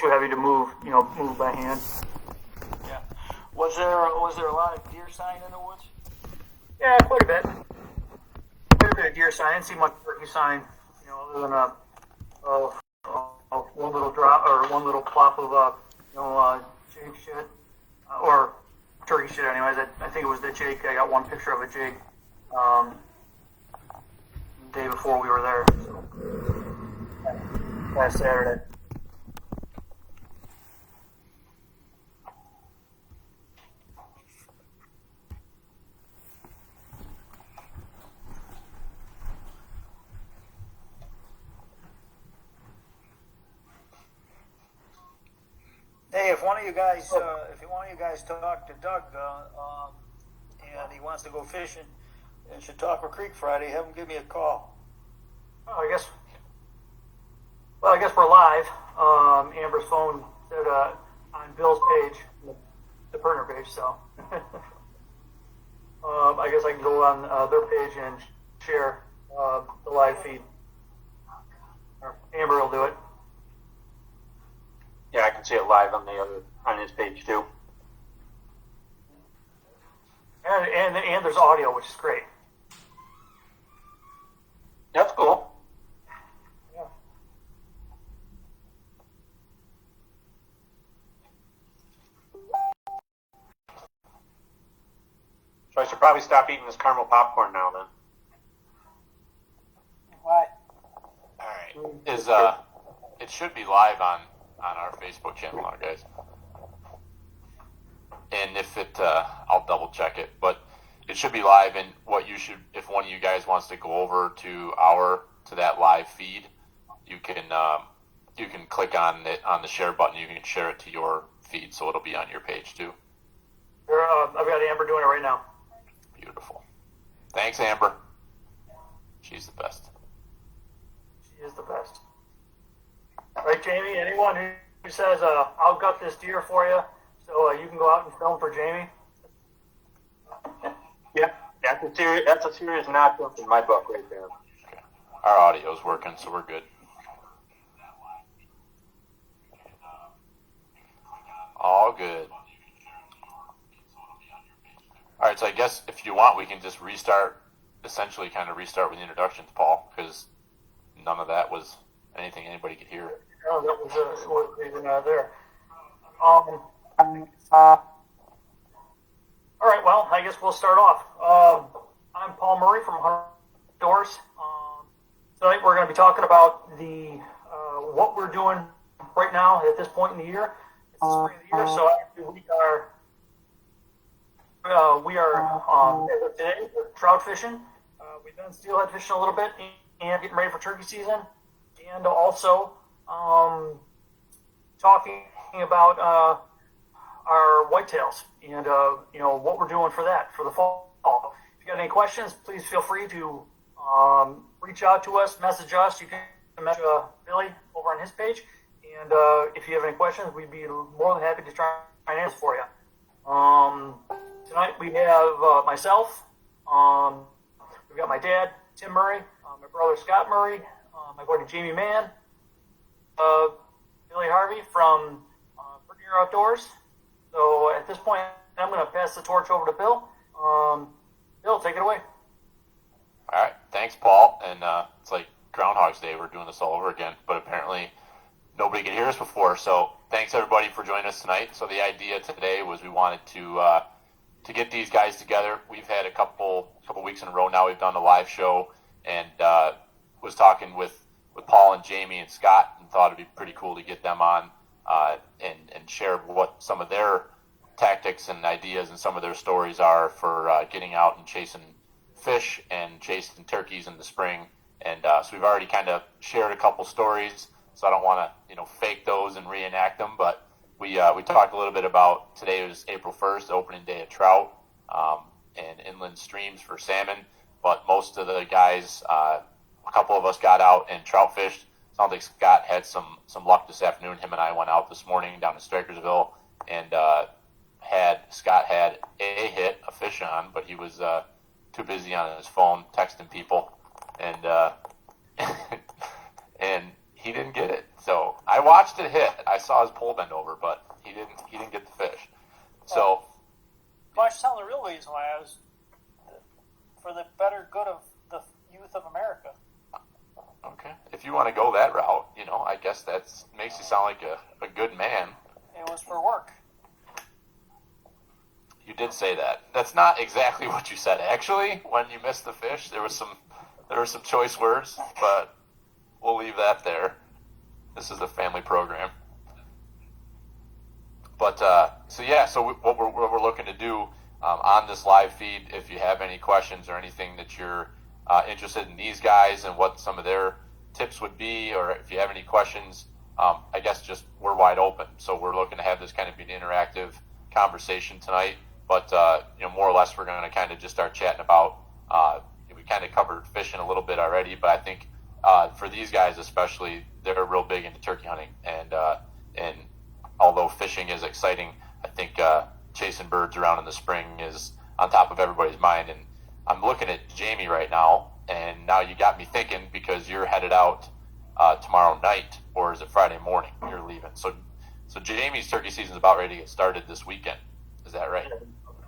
too heavy to move by hand. Yeah. Was there a lot of deer sign in the woods? Yeah, quite a bit. Quite a bit of deer sign. I didn't see much turkey sign, other than one little drop or one little plop of jake shit or turkey shit. Anyways, I think it was the jake. I got one picture of a jake the day before we were there. So, last Saturday. Hey, if one of you guys talk to Doug, and he wants to go fishing in Chautauqua Creek Friday, have him give me a call. Oh, I guess we're live. Amber's phone said on Bill's page, the Pertnear page. So I guess I can go on their page and share the live feed. Or Amber will do it. Yeah, I can see it live on his page too. And there's audio, which is great. That's cool. Yeah. So I should probably stop eating this caramel popcorn now then. Why? All right. It should be live on our Facebook channel now, guys. And if I'll double check it, but it should be live. And if one of you guys wants to go over to that live feed, you can click on the share button. You can share it to your feed, so it'll be on your page too. I've got Amber doing it right now. Beautiful. Thanks, Amber. She's the best. She is the best. Right, Jamie? Anyone who says, I'll gut this deer for you so you can go out and film for Jamie? Yeah, that's a serious knock in my book right there. Okay. Our audio's working, so we're good. All good. All right, so I guess if you want, we can just essentially restart with the introductions, Paul, because none of that was anything anybody could hear. Oh, that was even there. All right, well, I guess we'll start off. I'm Paul Murray from Pertnear Outdoors. Tonight we're going to be talking about what we're doing right now at this point in the year. It's the spring of the year, so actually we are today we're trout fishing. We've been steelhead fishing a little bit and getting ready for turkey season, and also talking about our whitetails and what we're doing for that for the fall. If you got any questions, please feel free to reach out to us, message us. You can message Billy over on his page, and if you have any questions, we'd be more than happy to try and answer for you. Tonight we have myself. We've got my dad, Tim Murray, my brother Scott Murray, my buddy Jamie Mann, Billy Harvey from Pertnear Outdoors. So at this point, I'm going to pass the torch over to Bill. Bill, take it away. All right, thanks, Paul. And it's like Groundhog's Day. We're doing this all over again, but apparently nobody could hear us before. So thanks everybody for joining us tonight. So the idea today was we wanted to get these guys together. We've had a couple weeks in a row now. We've done a live show and was talking with Paul and Jamie and Scott and thought it'd be pretty cool to get them on and share what some of their tactics and ideas and some of their stories are for getting out and chasing fish and chasing turkeys in the spring. And so we've already kind of shared a couple stories, so I don't want to fake those and reenact them, but we talked a little bit about today was April 1st, opening day of trout and inland streams for salmon, but most of the guys, a couple of us got out and trout fished. Sounds like Scott had some luck this afternoon. Him and I went out this morning down to Strikersville and Scott had a hit, a fish on, but he was too busy on his phone texting people, and and he didn't get it. So I watched it hit. I saw his pole bend over, but he didn't get the fish. So Well, I was telling the real reason why I was for the better good of the youth of America. okay, if you want to go that route, I guess that makes you sound like a good man. It was for work. You did say that. That's not exactly what you said. Actually, when you missed the fish, there were some choice words, but we'll leave that there. This is a family program. But what we're looking to do on this live feed, if you have any questions or anything that you're interested in these guys and what some of their tips would be, or if you have any questions, I guess just we're wide open. So we're looking to have this kind of be an interactive conversation tonight. But more or less, we're going to kind of just start chatting about. We kind of covered fishing a little bit already, but I think for these guys especially, they're real big into turkey hunting, and although fishing is exciting, I think chasing birds around in the spring is on top of everybody's mind. And I'm looking at Jamie right now, and now you got me thinking because you're headed out tomorrow night, or is it Friday morning? You're leaving. So Jamie's turkey season is about ready to get started this weekend. Is that right?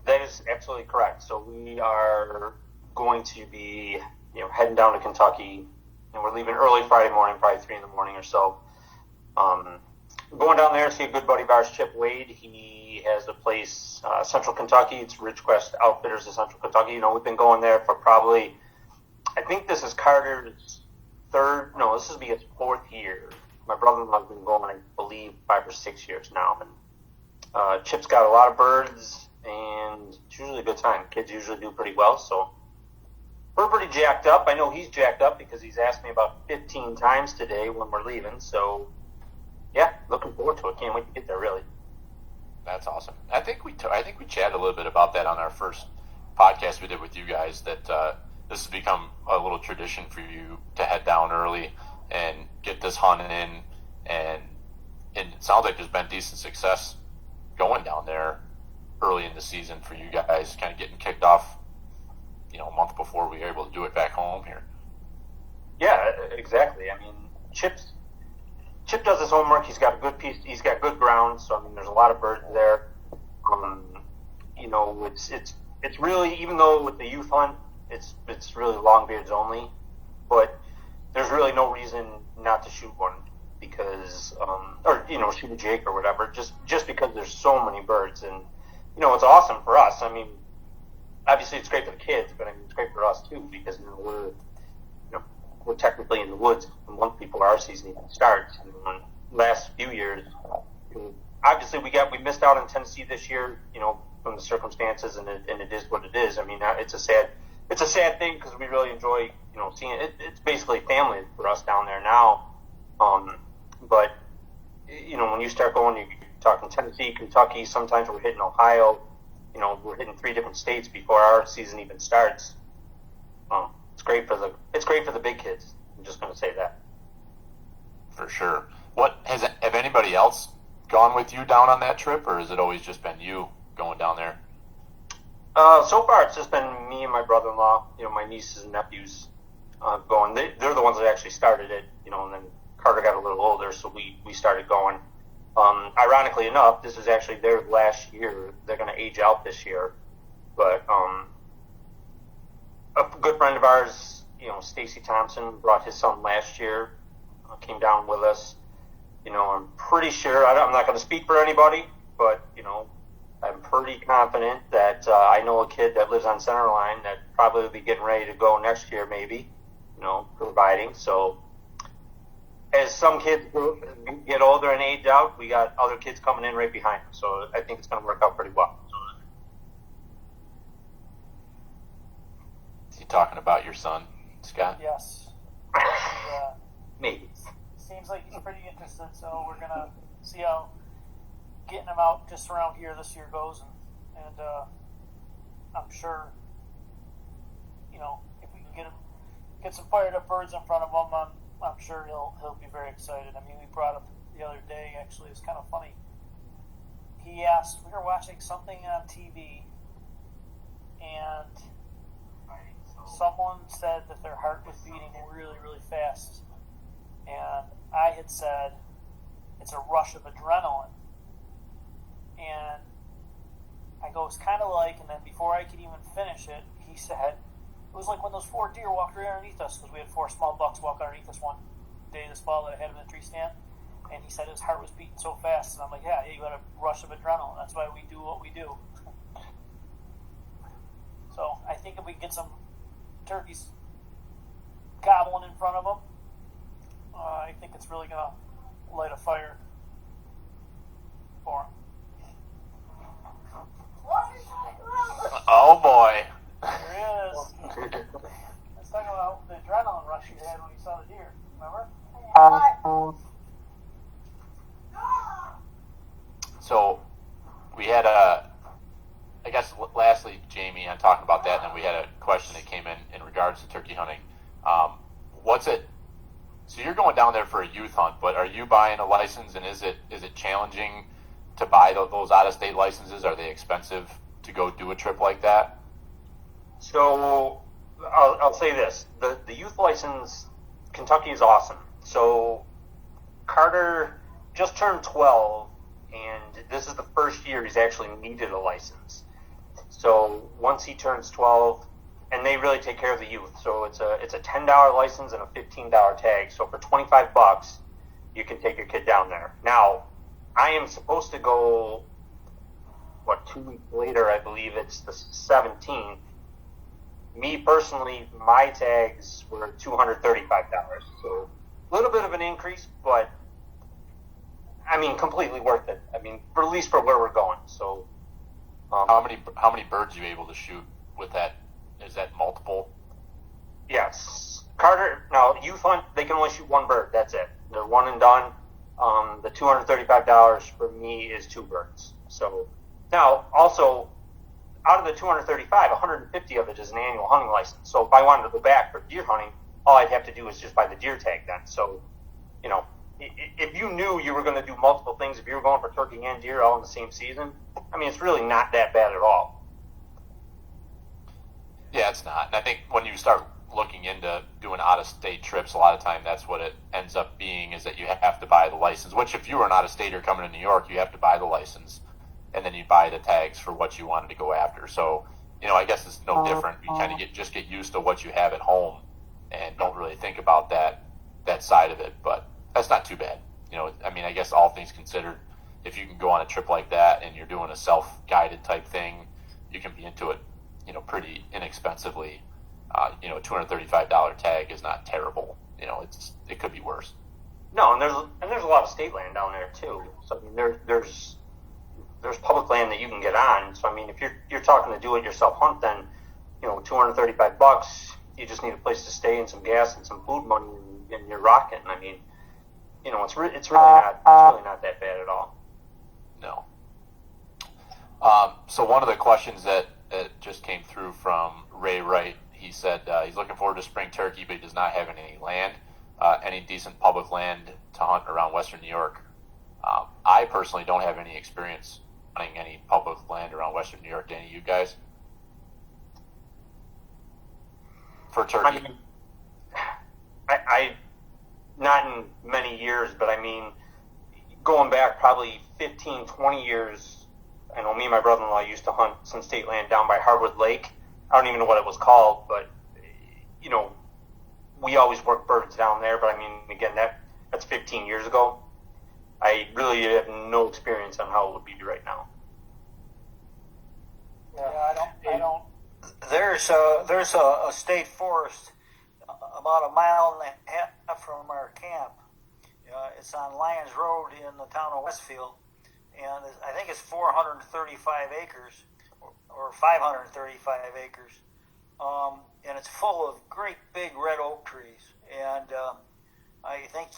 That is absolutely correct. So we are going to be, heading down to Kentucky, and we're leaving early Friday morning, probably 3 a.m. or so. Going down there to see a good buddy of ours, Chip Wade. He has a place, Central Kentucky. It's Ridgecrest Outfitters of Central Kentucky. We've been going there for probably, I think this is Carter's this will be his 4th year. My brother-in-law's been going, I believe, 5 or 6 years now. And Chip's got a lot of birds, and it's usually a good time. Kids usually do pretty well, so we're pretty jacked up. I know he's jacked up because he's asked me about 15 times today when we're leaving. So, yeah, looking forward to it. Can't wait to get there, really. That's awesome. I think we chatted a little bit about that on our first podcast we did with you guys, that this has become a little tradition for you to head down early and get this hunt in, and it sounds like there's been decent success going down there early in the season for you guys, kind of getting kicked off, a month before we were able to do it back home here. Yeah, exactly. I mean, Chip does his homework. He's got a good piece. He's got good ground. So I mean, there's a lot of birds there. It's really, even though with the youth hunt, it's really longbeards only, but there's really no reason not to shoot one because, shoot a jake or whatever, just because there's so many birds. And, it's awesome for us. I mean, obviously it's great for the kids, but I mean, it's great for us too because we're technically in the woods once before our season even starts. And the last few years, obviously we missed out on Tennessee this year, from the circumstances, and it is what it is. I mean, it's a sad thing because we really enjoy, seeing it. It's basically family for us down there now. But when you start going, you're talking Tennessee, Kentucky. Sometimes we're hitting Ohio. We're hitting 3 different states before our season even starts. It's great for the big kids. I'm just going to say that. For sure. Have anybody else gone with you down on that trip, or has it always just been you going down there? So far, it's just been me and my brother-in-law. My nieces and nephews going. They're the ones that actually started it. And then Carter got a little older, so we started going. Ironically enough, this is actually their last year. They're going to age out this year. But a good friend of ours, Stacy Thompson, brought his son last year, came down with us. I'm pretty sure, I'm not going to speak for anybody, but, I'm pretty confident that I know a kid that lives on Centerline that probably will be getting ready to go next year, maybe, providing. So as some kids get older and age out, we got other kids coming in right behind them. So I think it's going to work out pretty well. Is he talking about your son, Scott? Yes. Maybe. Seems like he's pretty interested, so we're going to see how getting him out just around here this year goes. And I'm sure, if we can get some fired up birds in front of him, I'm sure he'll be very excited. I mean, we brought up the other day, actually, it's kind of funny. He asked, we were watching something on TV, and someone said that their heart was beating really, really fast. And I had said, it's a rush of adrenaline. And I go, it's kind of like, and then before I could even finish it, he said, it was like when those 4 deer walked right underneath us, because we had 4 small bucks walk underneath us one day this fall that I had him in the tree stand. And he said his heart was beating so fast. And I'm like, yeah, you got a rush of adrenaline. That's why we do what we do. So I think if we get some turkeys gobbling in front of them, I think it's really going to light a fire for them. Oh boy. There is. Let's talk about the adrenaline rush you had when you saw the deer. Remember? So we had I guess lastly, Jamie, I'm talking about that, and then we had a question that came in regards to turkey hunting. What's it? So you're going down there for a youth hunt, but are you buying a license, and is it challenging to buy those out-of-state licenses? Are they expensive to go do a trip like that? So I'll say this: the youth license, Kentucky is awesome. So Carter just turned 12, and this is the first year he's actually needed a license. So once he turns 12, and they really take care of the youth. So it's a $10 license and a $15 tag. So for $25, you can take your kid down there. Now, I am supposed to go, 2 weeks later, I believe it's the 17th. Me personally, my tags were $235. So a little bit of an increase, but I mean, completely worth it. I mean, at least for where we're going. So, how many birds are you able to shoot with that? Is that multiple? Yes. Carter, now, youth hunt, they can only shoot 1 bird. That's it. They're one and done. The $235 for me is 2 birds. So, now, also, out of the 235, 150 of it is an annual hunting license. So if I wanted to go back for deer hunting, all I'd have to do is just buy the deer tag then. So, you know, if you knew you were going to do multiple things, if you were going for turkey and deer all in the same season, I mean, it's really not that bad at all. Yeah, it's not. And I think when you start looking into doing out-of-state trips, a lot of time that's what it ends up being, is that you have to buy the license, which if you were an out-of-stater coming to New York, you have to buy the license, and then you buy the tags for what you wanted to go after. So, you know, I guess it's no different. You kind of get used to what you have at home and don't really think about that side of it. But that's not too bad. You know, I mean, I guess all things considered, if you can go on a trip like that and you're doing a self-guided type thing, you can be into it, you know, pretty inexpensively. You know, a $235 tag is not terrible. You know, it could be worse. No, and there's a lot of state land down there too. So I mean, there's public land that you can get on. So I mean, if you're talking to do it yourself hunt, then you know, $235, you just need a place to stay and some gas and some food money, and you're rocking. I mean, you know, it's really not that bad at all. No. So one of the questions that just came through from Ray Wright, he said he's looking forward to spring turkey, but he does not have any land, any decent public land to hunt around Western New York. I personally don't have any experience hunting any public land around Western New York. Any of you guys? For turkey? I mean, I not in many years, but I mean, going back probably 15, 20 years, I know me and my brother-in-law used to hunt some state land down by Harwood Lake. I don't even know what it was called, but, you know, we always worked birds down there, but I mean, again, that's 15 years ago. I really have no experience on how it would be right now. Yeah, I don't. There's a state forest about a mile and a half from our camp. It's on Lyons Road in the town of Westfield, and I think it's 435 acres or 535 acres, and it's full of great big red oak trees. And I think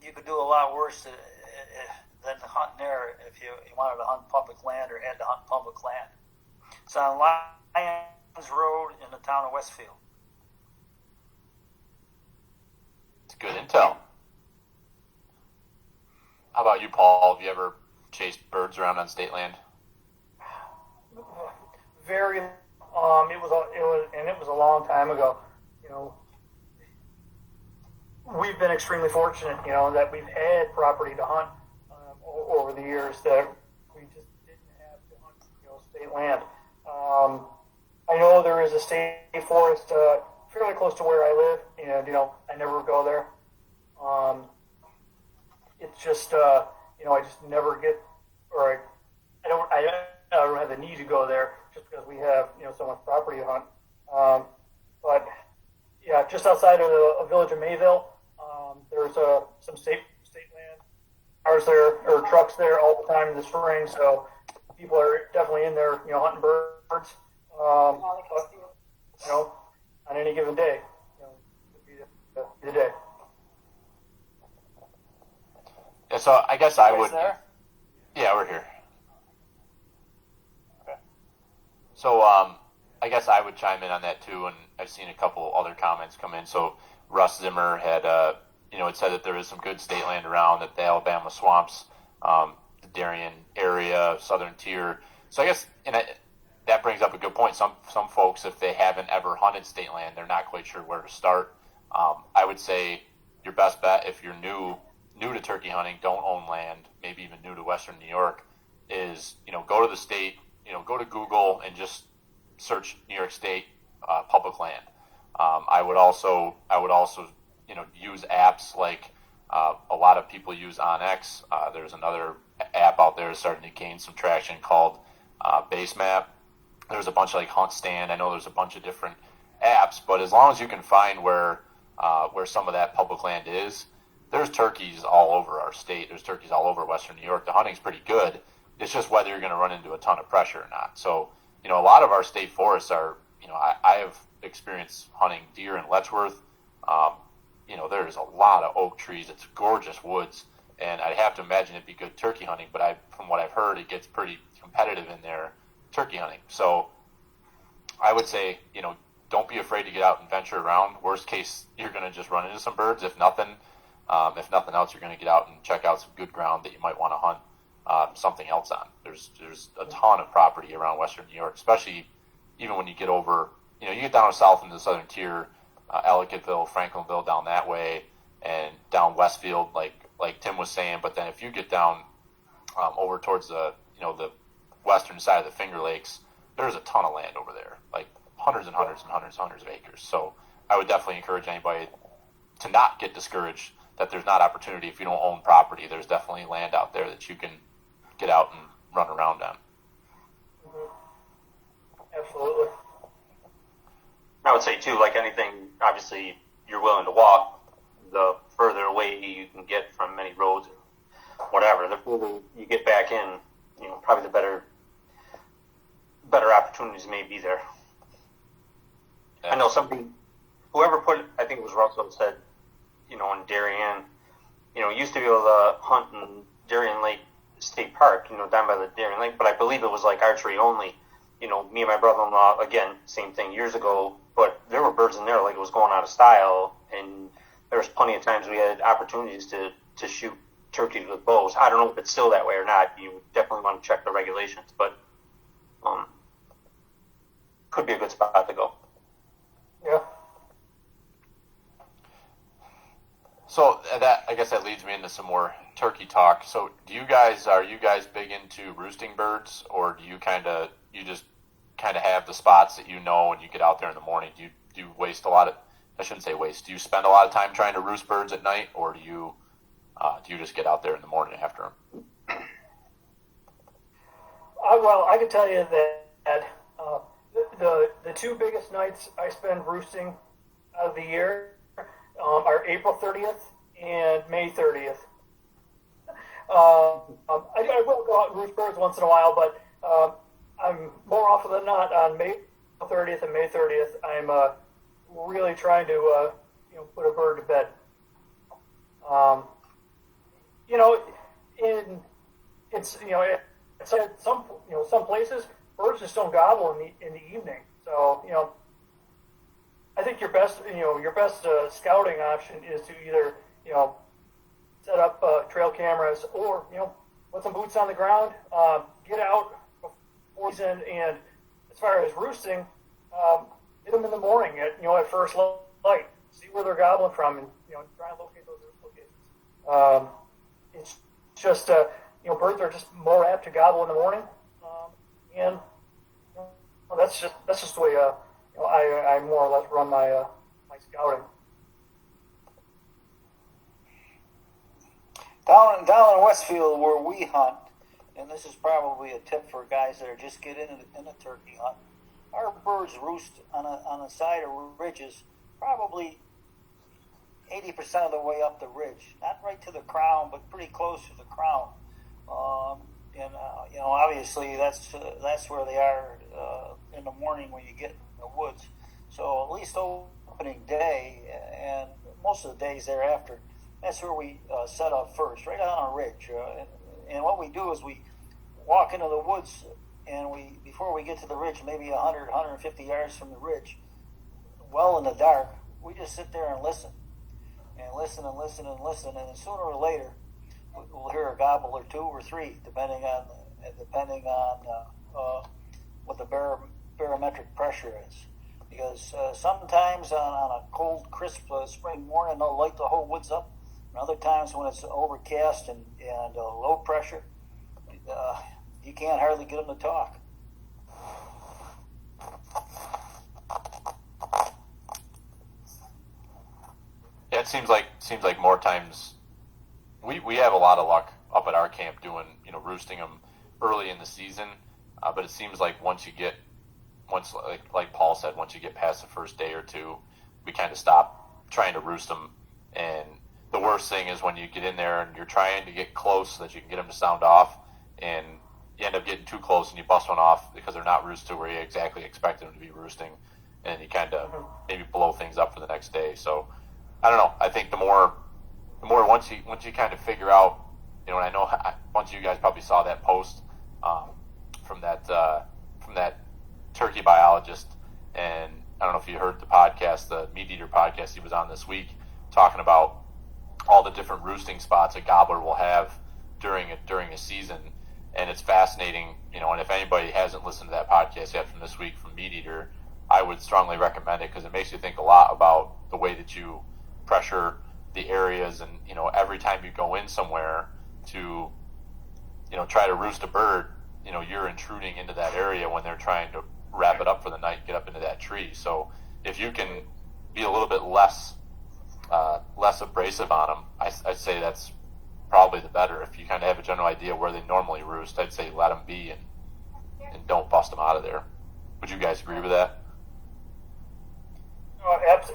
you could do a lot worse than hunting there if you wanted to hunt public land or had to hunt public land. It's on Lyons Road in the town of Westfield. It's good intel. How about you, Paul? Have you ever chased birds around on state land? Very. It was a long time ago. You know, we've been extremely fortunate, that we've had property to hunt over the years that we just didn't have to hunt, state land. I know there is a state forest fairly close to where I live, and I never go there. It's just I just never get, or I don't have the need to go there just because we have so much property to hunt. But yeah, just outside of the village of Mayville, there's some state land cars there or trucks there all the time in the spring, so people are definitely in there hunting birds. But, on any given day, would be the day. Yeah, so I guess I would. There? Yeah, we're here. Okay. So I guess I would chime in on that too, and I've seen a couple other comments come in. So Russ Zimmer had had said that there is some good state land around, that the Alabama swamps, the Darien area, southern tier. So I guess that brings up a good point. Some folks, if they haven't ever hunted state land, they're not quite sure where to start. I would say your best bet, if you're new to turkey hunting, don't own land, maybe even new to Western New York, is go to the state, go to Google and just search New York State public land. I would also use apps like a lot of people use OnX. There's another app out there starting to gain some traction called Base Map. There's a bunch like Hunt Stand. I know there's a bunch of different apps, but as long as you can find where some of that public land is, there's turkeys all over our state. There's turkeys all over Western New York. The hunting's pretty good. It's just whether you're going to run into a ton of pressure or not. So, a lot of our state forests are, I have experience hunting deer in Letchworth. There's a lot of oak trees. It's gorgeous woods, and I'd have to imagine it'd be good turkey hunting. But from what I've heard, it gets pretty competitive in there turkey hunting. So I would say, don't be afraid to get out and venture around. Worst case, you're going to just run into some birds. If nothing else, you're going to get out and check out some good ground that you might want to hunt something else on. There's a ton of property around Western New York, especially even when you get over, you get down south into the southern tier, Ellicottville, Franklinville, down that way, and down Westfield, like Tim was saying. But then if you get down over towards the western side of the Finger Lakes, there's a ton of land over there, like hundreds and hundreds and hundreds of acres. So I would definitely encourage anybody to not get discouraged that there's not opportunity if you don't own property. There's definitely land out there that you can get out and run around on. Absolutely. I would say too, like anything, obviously you're willing to walk, the further away you can get from many roads, whatever, the further you get back in, probably the better opportunities may be there. Yeah. I know whoever I think it was Russell, said, in Darien, used to be able to hunt in Darien Lake State Park, down by the Darien Lake, but I believe it was like archery only. Me and my brother-in-law, again, same thing years ago, but there were birds in there like it was going out of style, and there was plenty of times we had opportunities to shoot turkeys with bows. I don't know if it's still that way or not. You definitely want to check the regulations, but could be a good spot to go. Yeah. So I guess that leads me into some more turkey talk. So are you guys big into roosting birds, or do you just have the spots that and you get out there in the morning? Do you waste a lot of, I shouldn't say waste, do you spend a lot of time trying to roost birds at night, or do you just get out there in the morning after them? Well, I can tell you that the two biggest nights I spend roosting out of the year are April 30th and May 30th. I will go out and roost birds once in a while, but I'm more often than not on May 30th and May 30th. I'm really trying to put a bird to bed. It's some places birds just don't gobble in the evening. So I think your best scouting option is to either set up trail cameras or put some boots on the ground, get out before season, and as far as roosting, hit them in the morning at first light. see where they're gobbling from, and try and locate those locations. It's just birds are just more apt to gobble in the morning, and that's just the way I more or less run my my scouting. Down in Westfield where we hunt, and this is probably a tip for guys that are just getting in a turkey hunt. Our birds roost on the side of ridges, probably 80% of the way up the ridge, not right to the crown, but pretty close to the crown. Obviously that's where they are in the morning when you get in the woods. So at least opening day and most of the days thereafter, that's where we set up first, right on a ridge. And what we do is we walk into the woods, and before we get to the ridge, maybe 100, 150 yards from the ridge, well in the dark, we just sit there and listen. And listen and listen and listen, and sooner or later, we'll hear a gobble or two or three, depending on what the barometric pressure is. Because sometimes on a cold, crisp spring morning, they'll light the whole woods up. And other times when it's overcast and low pressure, you can't hardly get them to talk. Yeah, it seems like more times we have a lot of luck up at our camp doing roosting them early in the season, but it seems like once like Paul said, once you get past the first day or two, we kind of stop trying to roost them. And the worst thing is when you get in there and you're trying to get close so that you can get them to sound off, and you end up getting too close and you bust one off because they're not roosted where you exactly expect them to be roosting, and you kind of maybe blow things up for the next day. So I don't know. I think the more once you kind of figure out, and I know once you guys probably saw that post from that turkey biologist, and I don't know if you heard the podcast, the Meat Eater podcast he was on this week, talking about all the different roosting spots a gobbler will have during a season, and it's fascinating. And if anybody hasn't listened to that podcast yet from this week from Meat Eater, I would strongly recommend it because it makes you think a lot about the way that you pressure the areas, and every time you go in somewhere to try to roost a bird, you're intruding into that area when they're trying to wrap it up for the night, get up into that tree. So if you can be a little bit less abrasive on them, I'd say that's probably the better. If you kind of have a general idea where they normally roost, I'd say let them be and don't bust them out of there. Would you guys agree with that?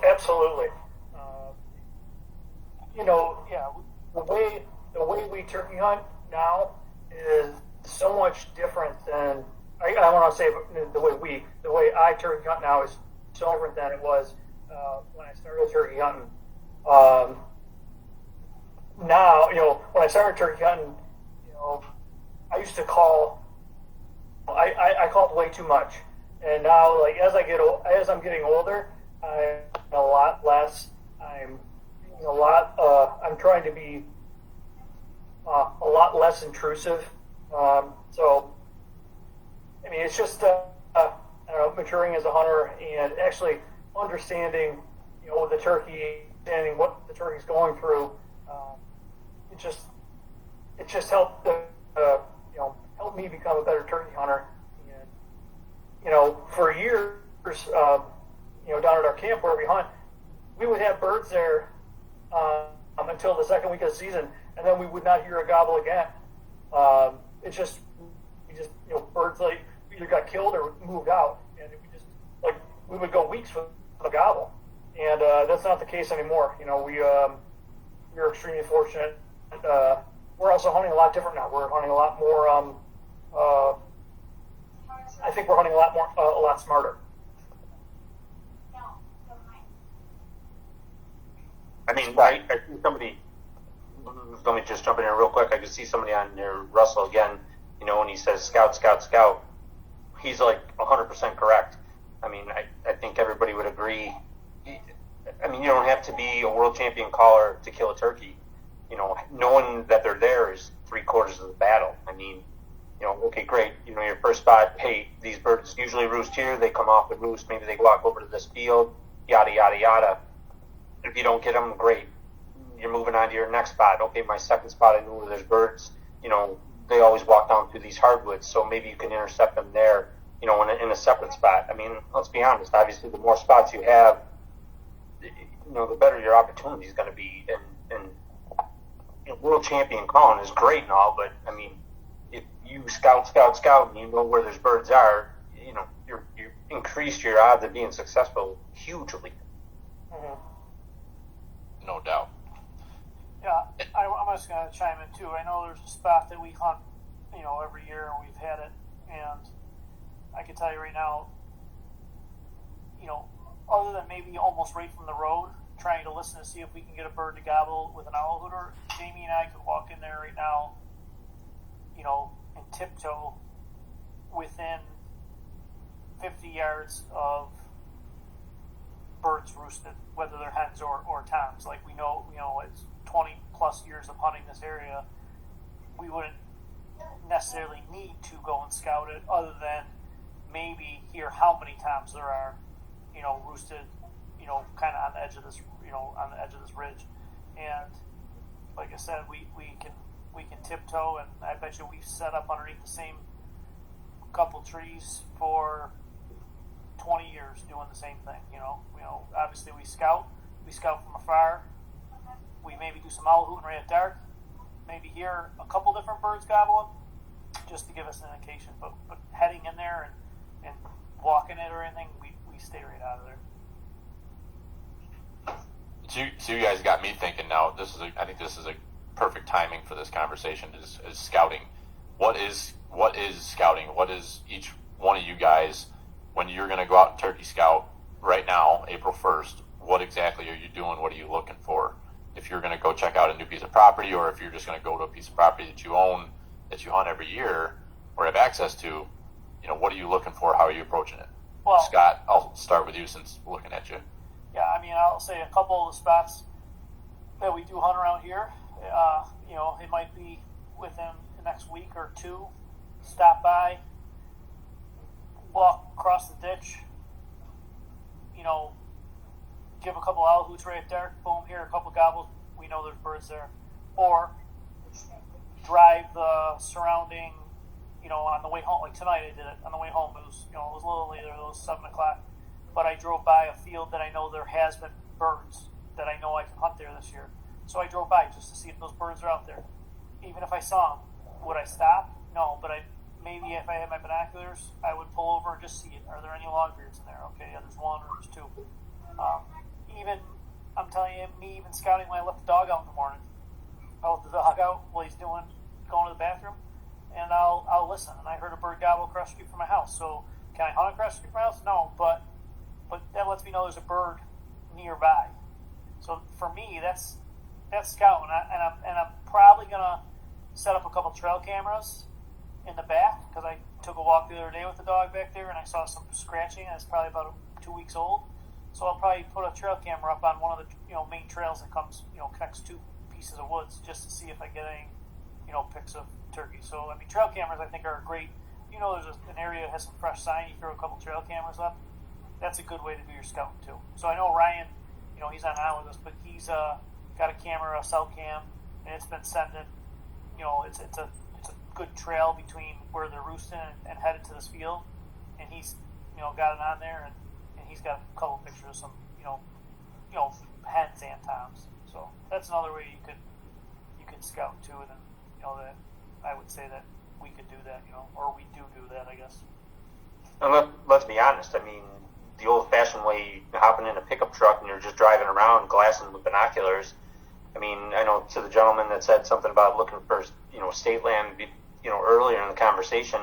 Absolutely. The way we turkey hunt now is so much different than I want to say the way I turkey hunt now is so different than it was when I started turkey hunting. Now, when I started turkey hunting, I used to call. I called way too much, and now, like as I'm getting older, I'm a lot less. I'm trying to be a lot less intrusive. So, I mean, it's just I don't know, maturing as a hunter and actually understanding, the turkey, understanding what the turkey's going through. It just helped help me become a better turkey hunter. And for years, down at our camp where we hunt, we would have birds there until the second week of the season, and then we would not hear a gobble again. Birds either got killed or moved out, and we would go weeks with a gobble, and that's not the case anymore. We're extremely fortunate. We're also hunting a lot different now. We're hunting a lot more. I think we're hunting a lot smarter. I mean, I see somebody. Let me just jump in here real quick. I can see somebody on there, Russell again. When he says scout, scout, scout, he's like 100% correct. I mean, I think everybody would agree. I mean, you don't have to be a world champion caller to kill a turkey. Knowing that they're there is 3/4 of the battle. I mean, okay, great. Your first spot, hey, these birds usually roost here. They come off and roost. Maybe they walk over to this field, yada, yada, yada. If you don't get them, great. You're moving on to your next spot. Okay, my second spot, I know where there's birds. They always walk down through these hardwoods, so maybe you can intercept them there, in a separate spot. I mean, let's be honest. Obviously, the more spots you have, the better your opportunity is going to be. And world champion calling is great and all, but I mean, if you scout, and you know where those birds are, you increase your odds of being successful hugely. Mm-hmm. No doubt. Yeah, I'm just going to chime in too. I know there's a spot that we hunt, every year, and we've had it, and I can tell you right now, other than maybe almost right from the road, trying to listen to see if we can get a bird to gobble with an owl hooter, Jamie and I could walk in there right now, and tiptoe within 50 yards of birds roosted, whether they're hens or toms. Like we know, it's 20 plus years of hunting this area. We wouldn't necessarily need to go and scout it, other than maybe hear how many toms there are, roosted, kind of on the edge of this, on the edge of this ridge. And like I said, we can tiptoe, and I bet you we've set up underneath the same couple trees for 20 years doing the same thing. Obviously we scout from afar. We maybe do some owl hooting right at dark. Maybe hear a couple different birds gobbling, just to give us an indication. But heading in there and walking it or anything, we stay right out of there. So you guys got me thinking now. I think this is a perfect timing for this conversation. Is scouting. What is scouting? What is each one of you guys, when you're going to go out and turkey scout right now, April 1st? What exactly are you doing? What are you looking for? If you're going to go check out a new piece of property, or if you're just going to go to a piece of property that you own, that you hunt every year or have access to, what are you looking for? How are you approaching it? Well, Scott, I'll start with you since looking at you. Yeah, I mean, I'll say a couple of the spots that we do hunt around here. It might be within the next week or two. Stop by, walk across the ditch, give a couple owl hoots right at dark, boom, hear a couple gobbles, we know there's birds there. Or drive the surrounding, on the way home. Like tonight I did it on the way home. It was a little later, it was 7 o'clock. But I drove by a field that I know there has been birds that I know I can hunt there this year. So I drove by just to see if those birds are out there. Even if I saw them, would I stop? No, but maybe if I had my binoculars, I would pull over and just see it. Are there any longbeards in there? Okay, yeah, there's one or there's two. Even, I'm telling you, me even scouting when I left the dog out in the morning. I let the dog out while he's going to the bathroom, and I'll listen. And I heard a bird gobble across the street from my house. So can I hunt across the street from my house? No, but that lets me know there's a bird nearby. So for me, that's scouting, and I'm probably gonna set up a couple trail cameras in the back, because I took a walk the other day with the dog back there and I saw some scratching. It's probably about 2 weeks old. So I'll probably put a trail camera up on one of the main trails that comes connects two pieces of woods, just to see if I get any pics of turkey. So I mean, trail cameras I think are great. There's an area that has some fresh sign. You throw a couple trail cameras up. That's a good way to do your scouting too. So I know Ryan, he's not on with us, but he's got a camera, a cell cam, and it's been sending. It's a good trail between where they're roosting and headed to this field, and he's got it on there, and he's got a couple pictures of some hens and toms. So that's another way you could scout too, and that I would say that we could do that, or we do that, I guess. And let's be honest. I mean, the old-fashioned way, hopping in a pickup truck and you're just driving around, glassing with binoculars. I mean, I know to the gentleman that said something about looking for, state land, earlier in the conversation.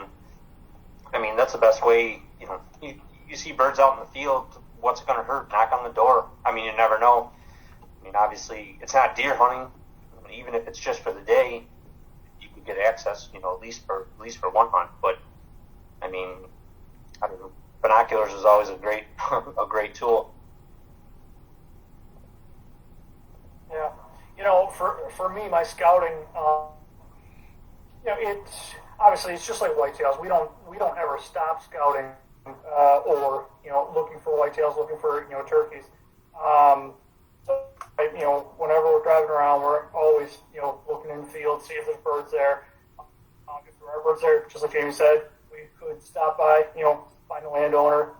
I mean, that's the best way. You see birds out in the field. What's it going to hurt? Knock on the door. I mean, you never know. I mean, obviously, it's not deer hunting. Even if it's just for the day, you can get access. At least for one hunt. But I mean, I don't know. Binoculars is always a great tool. Yeah, for me, my scouting, it's obviously it's just like whitetails. We don't ever stop scouting or looking for whitetails, looking for turkeys. So whenever we're driving around, we're always, looking in the field, see if there's birds there. If there are birds there, just like Jamie said, we could stop by, find the landowner,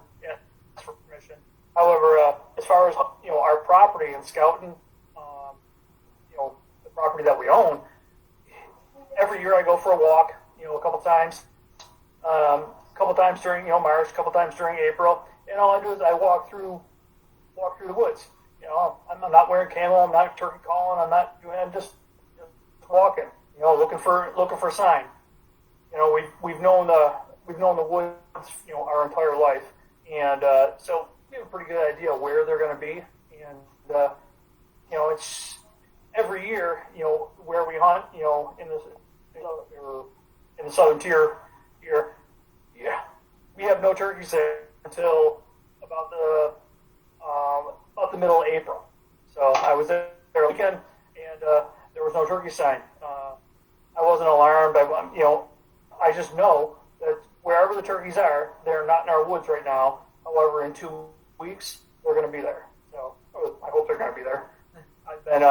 ask for permission. However, as far as, our property and scouting, the property that we own, every year I go for a walk, a couple times. A couple times during, March, a couple times during April, and all I do is I walk through the woods. I'm not wearing camo. I'm not turkey calling. I'm just walking. Looking for a sign. We've known the woods, our entire life, and so we have a pretty good idea where they're going to be. And it's every year, where we hunt, in the southern tier here. Yeah, we have no turkeys there until about the middle of April. So I was there weekend, and there was no turkey sign. I wasn't alarmed. I just know that wherever the turkeys are, they're not in our woods right now. However, in 2 weeks, they're going to be there. So I hope they're going to be there. I've been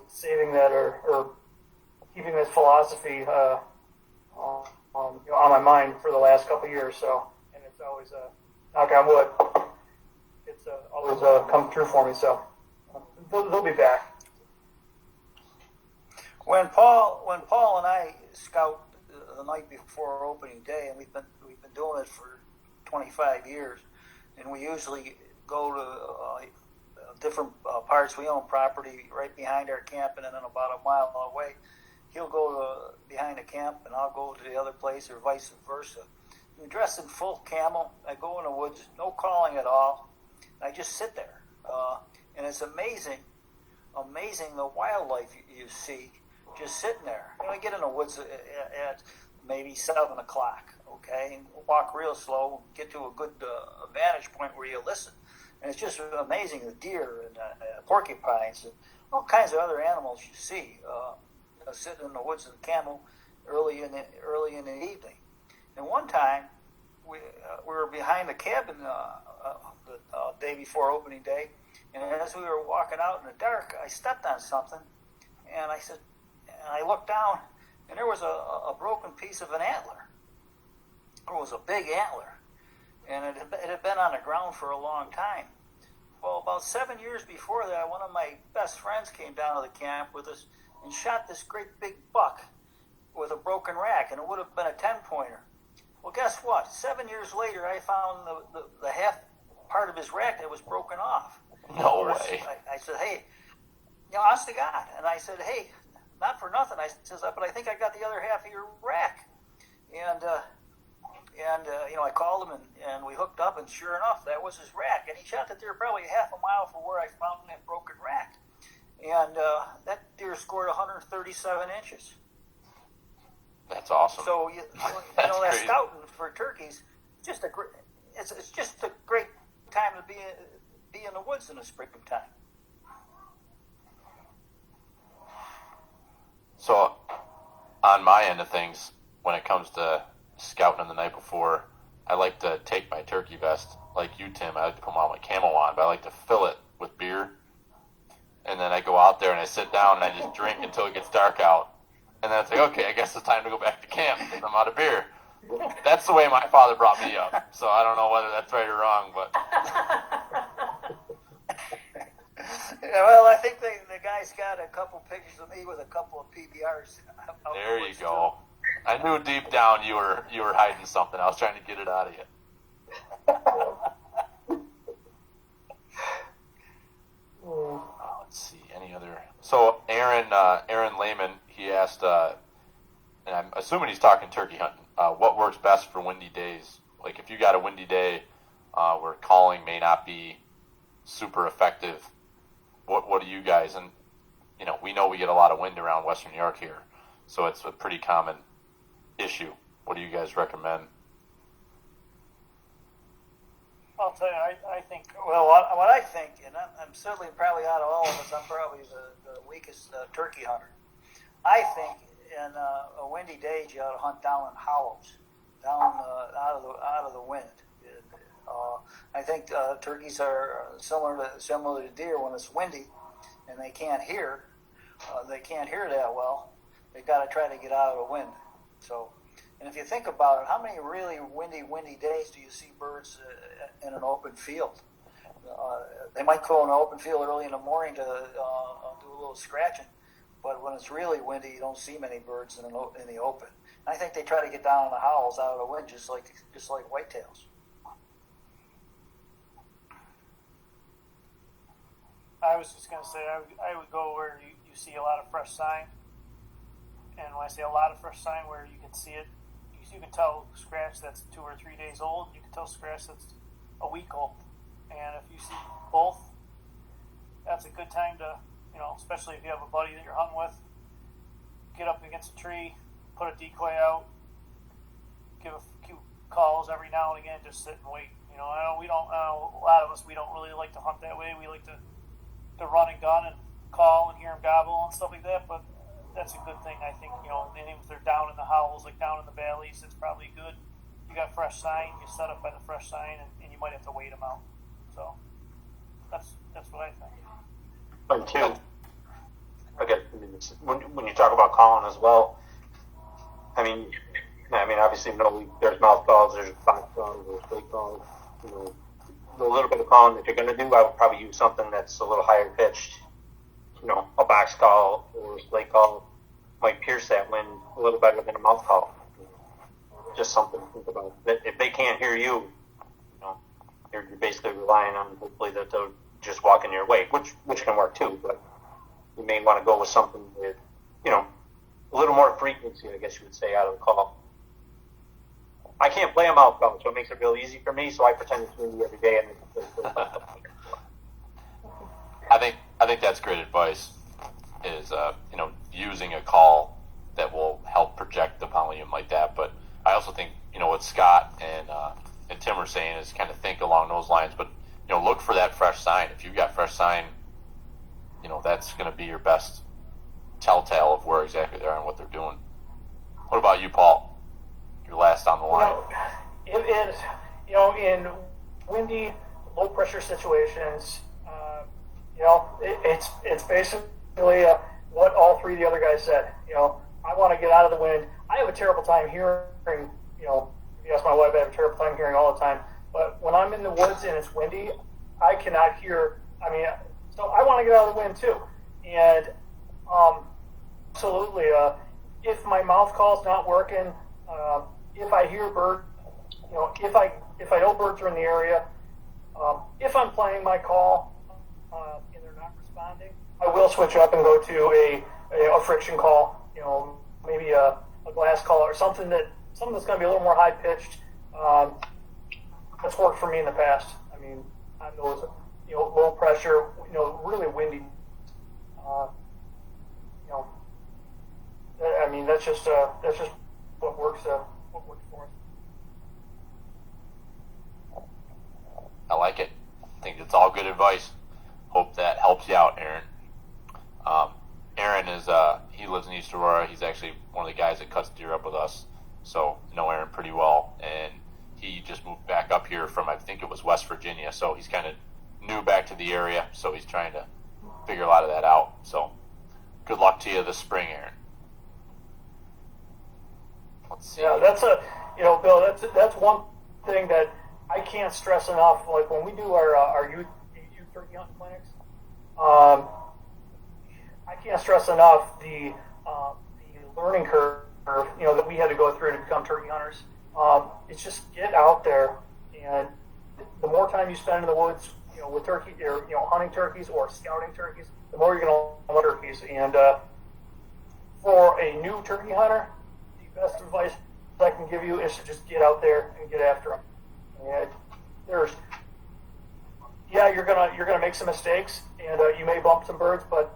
saving that or keeping this philosophy on my mind for the last couple of years. So, and it's always knock on wood. It's always come true for me. So they'll be back. When Paul and I scout the night before opening day, and we've been doing it for 25 years, and we usually go to different parts. We own property right behind our camp, and then about a mile away. He'll go behind the camp, and I'll go to the other place, or vice versa. I'm dressed in full camo. I go in the woods, no calling at all. I just sit there, and it's amazing the wildlife you see just sitting there. I get in the woods at maybe 7 o'clock, okay, and walk real slow, get to a good vantage point where you listen. And it's just amazing, the deer and porcupines and all kinds of other animals you see sitting in the woods in camo early in the evening. And one time, we were behind the cabin the day before opening day, and as we were walking out in the dark, I stepped on something, and I looked down, and there was a broken piece of an antler. It was a big antler, and it had been on the ground for a long time. Well, about 7 years before that, one of my best friends came down to the camp with us and shot this great big buck with a broken rack, and it would have been a 10-pointer. Well, guess what? 7 years later, I found the half part of his rack that was broken off. No way. I said, hey, honest to God. And I said, hey, not for nothing. I says, but I think I got the other half of your rack. And I called him, and we hooked up, and sure enough, that was his rack. And he shot the deer probably half a mile from where I found that broken rack. And that deer scored 137 inches. That's awesome. So that crazy. scouting for turkeys, it's just a great time to be in the woods in the springtime. So, on my end of things, when it comes to scouting the night before, I like to take my turkey vest, like you, Tim. I like to put my camo on, but I like to fill it with beer. And then I go out there and I sit down and I just drink until it gets dark out. And then it's like, okay, I guess it's time to go back to camp because I'm out of beer. That's the way my father brought me up. So I don't know whether that's right or wrong, but... Well, I think the guy's got a couple pictures of me with a couple of PBRs. There you go. I knew deep down you were hiding something. I was trying to get it out of you. Let's see, any other... So Aaron Lehman, he asked, and I'm assuming he's talking turkey hunting, what works best for windy days? Like if you got a windy day where calling may not be super effective, what do you guys, and we know we get a lot of wind around Western New York here, so it's a pretty common issue. What do you guys recommend? I'll tell you, I think, Well, what I think, and I'm certainly probably out of all of us, I'm probably the weakest turkey hunter. I think in a windy day, you ought to hunt down in hollows, down out of the wind. I think turkeys are similar to deer. When it's windy and they can't hear that well. They got to try to get out of the wind. So, and if you think about it, how many really windy days do you see birds in an open field? They might go in an open field early in the morning to do a little scratching, but when it's really windy, you don't see many birds in the open. And I think they try to get down on the howls out of the wind, just like whitetails. I was just going to say, I would go where you see a lot of fresh sign. And when I say a lot of fresh sign, where you can see it, you can tell scratch that's 2 or 3 days old. You can tell scratch that's a week old. And if you see both, that's a good time to, especially if you have a buddy that you're hunting with, get up against a tree, put a decoy out, give a few calls every now and again, just sit and wait. A lot of us, we don't really like to hunt that way. We like to run and gun and call and hear them gobble and stuff like that, but that's a good thing, I think. And if they're down in the howls, like down in the valleys, it's probably good. You got fresh sign, you set up by the fresh sign, and you might have to wait them out. So that's what I think. But too, when you talk about calling as well, I mean, obviously, there's mouth calls, there's box calls, there's slate calls. The little bit of calling that you're going to do, I would probably use something that's a little higher pitched. A box call or a slate call might pierce that wind a little better than a mouth call. Just something to think about. If they can't hear you, you're basically relying on hopefully that they'll just walk in your way, which can work too. But you may want to go with something with, a little more frequency, I guess you would say, out of the call. I can't play a mouth call, so it makes it real easy for me. So I pretend it's windy every day, and I think that's great advice. Is using a call that will help project the volume like that. But I also think what Scott and Tim are saying is kind of think along those lines. But look for that fresh sign. If you've got fresh sign, that's going to be your best telltale of where exactly they are and what they're doing. What about you, Paul? You're last on the line. It is, in windy, low pressure situations, it's basically what all three of the other guys said. I want to get out of the wind. I have a terrible time hearing, if you ask my wife, I have a terrible time hearing all the time. But when I'm in the woods and it's windy, I cannot hear. So I want to get out of the wind too. And absolutely, if my mouth call's not working, if I hear birds, if I know birds are in the area, if I'm playing my call and they're not responding, I will switch up and go to a friction call. Maybe a glass call or something that's going to be a little more high pitched. That's worked for me in the past. On those low pressure, really windy. That's just what works for us. I like it. I think it's all good advice. Hope that helps you out, Aaron. Aaron is he lives in East Aurora. He's actually one of the guys that cuts deer up with us, so know Aaron pretty well. And he just moved back up here from, I think it was West Virginia, so he's kind of new back to the area. So he's trying to figure a lot of that out. So good luck to you this spring, Aaron. Let's see. Yeah, that's Bill. That's one thing that I can't stress enough. Like when we do our youth turkey hunting clinics, I can't stress enough the learning curve, that we had to go through to become turkey hunters. It's just get out there, and the more time you spend in the woods, with turkey, or hunting turkeys or scouting turkeys, the more you're going to learn turkeys. And for a new turkey hunter, the best advice I can give you is to just get out there and get after them. And you're gonna make some mistakes, and you may bump some birds, but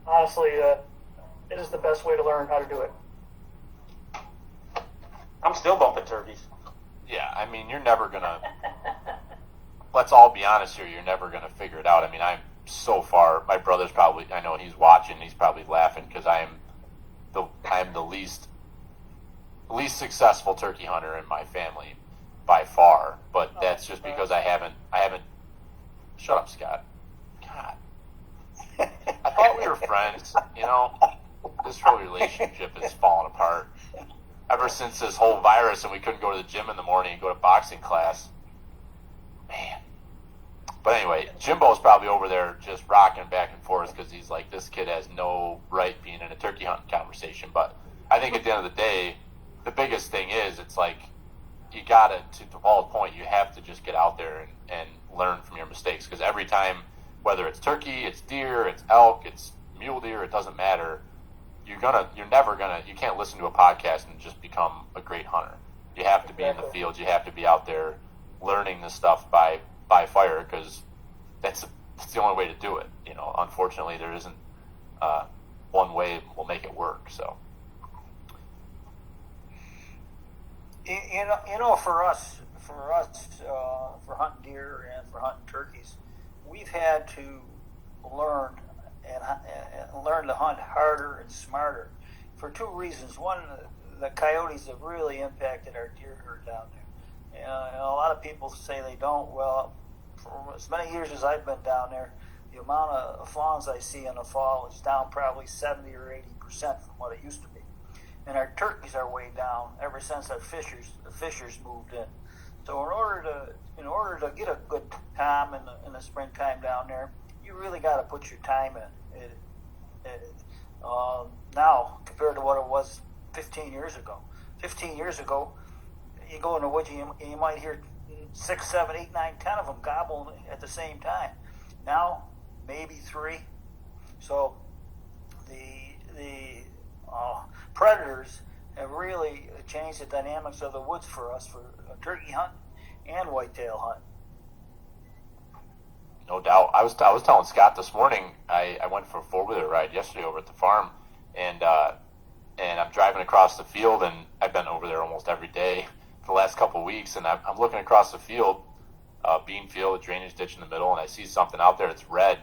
honestly, it is the best way to learn how to do it. I'm still bumping turkeys. Yeah, you're never gonna. Let's all be honest here. You're never gonna figure it out. I'm so far. My brother's probably. I know he's watching. He's probably laughing because I am the least successful turkey hunter in my family. by far, but that's just because I haven't. Shut up, Scott. God, I thought we were friends. This whole relationship is falling apart. Ever since this whole virus and we couldn't go to the gym in the morning and go to boxing class, man. But anyway, Jimbo's probably over there just rocking back and forth because he's like, this kid has no right being in a turkey hunting conversation. But I think at the end of the day, the biggest thing is it's like you gotta, to Paul's point, you have to just get out there and learn from your mistakes, because every time, whether it's turkey, it's deer, it's elk, it's mule deer, it doesn't matter. You can't listen to a podcast and just become a great hunter. You have to be in the field. You have to be out there learning this stuff by fire, because that's the only way to do it. Unfortunately, there isn't one way will make it work. So, for us, for hunting deer and for hunting turkeys, we've had to learn and learn to hunt harder and smarter for two reasons. One, the coyotes have really impacted our deer herd down there. And a lot of people say they don't. Well, for as many years as I've been down there, the amount of fawns I see in the fall is down probably 70 or 80% from what it used to be. And our turkeys are way down ever since the fishers moved in. So in order to get a good time in the springtime down there, you really got to put your time in. Now compared to what it was 15 years ago. 15 years ago, you go in the woods, you might hear 6, 7, 8, 9, 10 of them gobble at the same time. Now, maybe 3. So the predators have really changed the dynamics of the woods for us for turkey hunting and whitetail hunting. no doubt. I was telling Scott this morning. I went for a 4-wheeler ride yesterday over at the farm, and I'm driving across the field, and I've been over there almost every day for the last couple of weeks, and I'm looking across the field, bean field, a drainage ditch in the middle, and I see something out there that's red,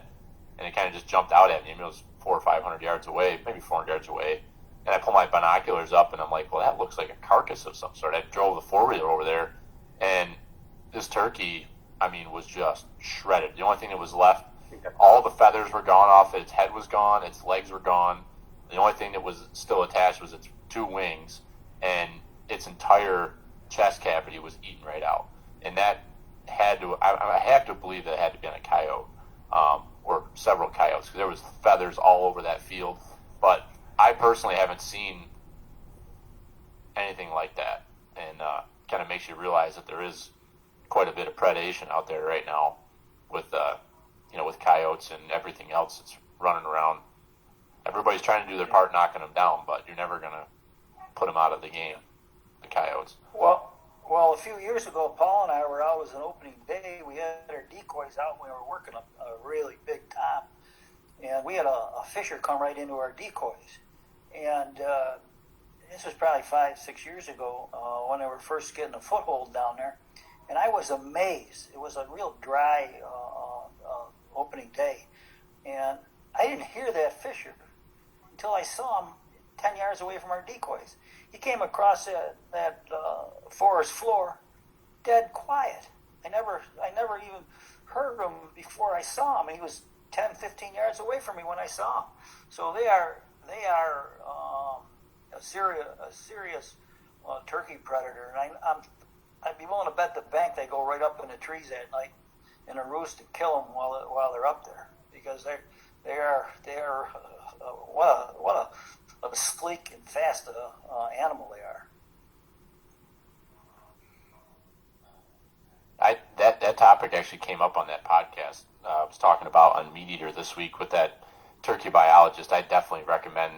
and it kind of just jumped out at me. It was 400 or 500 yards away, maybe 400 yards away, and I pull my binoculars up, and I'm like, well, that looks like a carcass of some sort. I drove the 4-wheeler over there, and this turkey, was just shredded. The only thing that was left, all the feathers were gone off it. Its head was gone. Its legs were gone. The only thing that was still attached was its 2 wings, and its entire chest cavity was eaten right out. And that had to, I have to believe that it had to be on a coyote, or several coyotes, because there was feathers all over that field. But I personally haven't seen anything like that, and kind of makes you realize that there is quite a bit of predation out there right now with with coyotes and everything else that's running around. Everybody's trying to do their part knocking them down, but you're never going to put them out of the game, the coyotes. Well, a few years ago, Paul and I were out. It was an opening day. We had our decoys out, and we were working a really big tom. And we had a fisher come right into our decoys. And this was probably 5-6 years ago when they were first getting a foothold down there. And I was amazed. It was a real dry opening day. And I didn't hear that fisher until I saw him 10 yards away from our decoys. He came across that forest floor dead quiet. I never even heard him before I saw him. He was 10, 15 yards away from me when I saw him. So they are a serious turkey predator. And I'd be willing to bet the bank they go right up in the trees at night in a roost to kill them while they're up there, because they are what a sleek and fast animal they are. That topic actually came up on that podcast. I was talking about on Meat Eater this week with that turkey biologist. I definitely recommend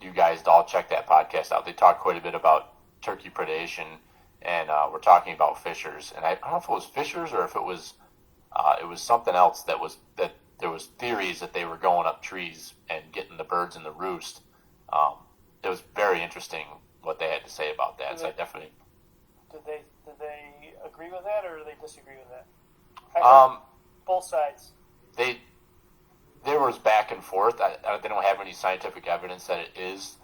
you guys to all check that podcast out. They talk quite a bit about turkey predation, and we're talking about fishers. And I don't know if it was fishers or if it was something else that there was theories that they were going up trees and getting the birds in the roost. It was very interesting what they had to say about that. So I definitely. Did they agree with that, or did they disagree with that? I heard both sides. There was back and forth. They don't have any scientific evidence that it is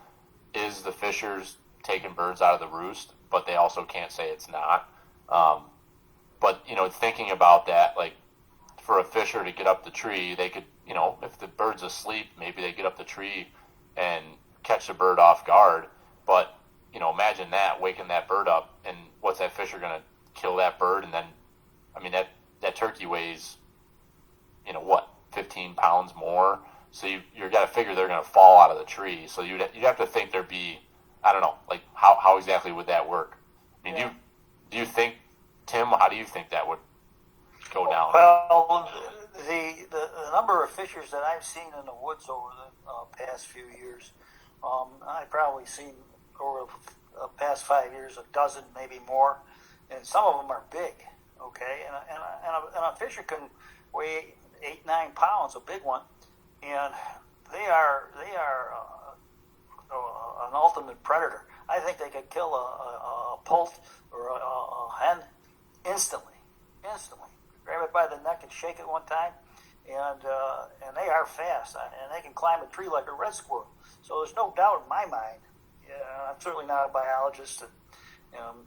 the fishers taking birds out of the roost, but they also can't say it's not. But thinking about that, like for a fisher to get up the tree, they could, if the bird's asleep, maybe they get up the tree and catch the bird off guard. But imagine that, waking that bird up, and what's that fisher gonna kill that bird? And then, I mean, that turkey weighs, 15 pounds more. So you got to figure they're going to fall out of the tree. So you'd have to think there'd be, I don't know, like how exactly would that work? I mean, do you think, Tim, how do you think that would go down? Well, the number of fishers that I've seen in the woods over the past few years, I've probably seen over the past 5 years a dozen, maybe more, and some of them are big. Okay, and a fisher can weigh 8-9 pounds, a big one, and they are an ultimate predator. I think they could kill a poult or a hen instantly. Grab it by the neck and shake it one time, and they are fast, and they can climb a tree like a red squirrel. So there's no doubt in my mind. Yeah, I'm certainly not a biologist, and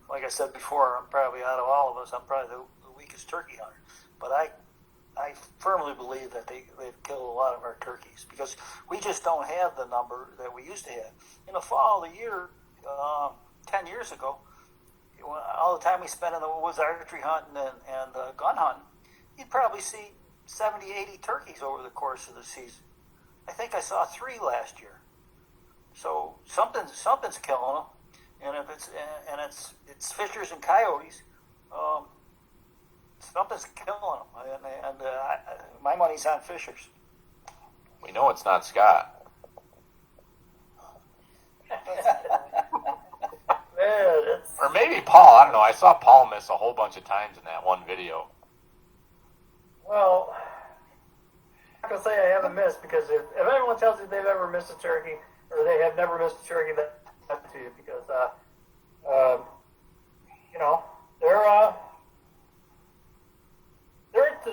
like I said before, I'm probably out of all of us, I'm probably the weakest turkey hunter. But I firmly believe that they've killed a lot of our turkeys because we just don't have the number that we used to have. In the fall of the year, 10 years ago, all the time we spent in the woods archery hunting and gun hunting, you'd probably see 70, 80 turkeys over the course of the season. I think I saw 3 last year. So something's killing them, and if it's fishers and coyotes, something's killing them, and my money's on fishers. We know it's not Scott. Or maybe Paul. I don't know. I saw Paul miss a whole bunch of times in that one video. Well, I'm not going to say I haven't missed because if anyone tells you they've ever missed a turkey or they have never missed a turkey, that's to you because,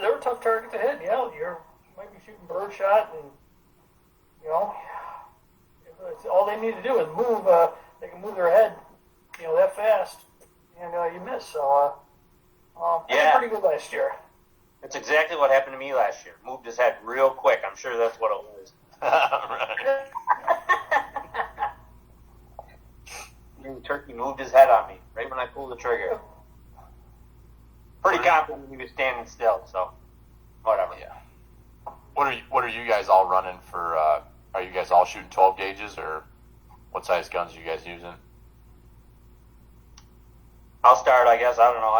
they're a tough target to hit. You might be shooting birdshot and, all they need to do is move. They can move their head, that fast, and you miss. So, he did pretty good last year. That's exactly what happened to me last year. Moved his head real quick. I'm sure that's what it was. Right. The turkey moved his head on me right when I pulled the trigger. Pretty confident he was standing still, so whatever. Yeah. What are you guys all running for? Are you guys all shooting 12 gauges, or what size guns are you guys using? I'll start, I guess. I don't know.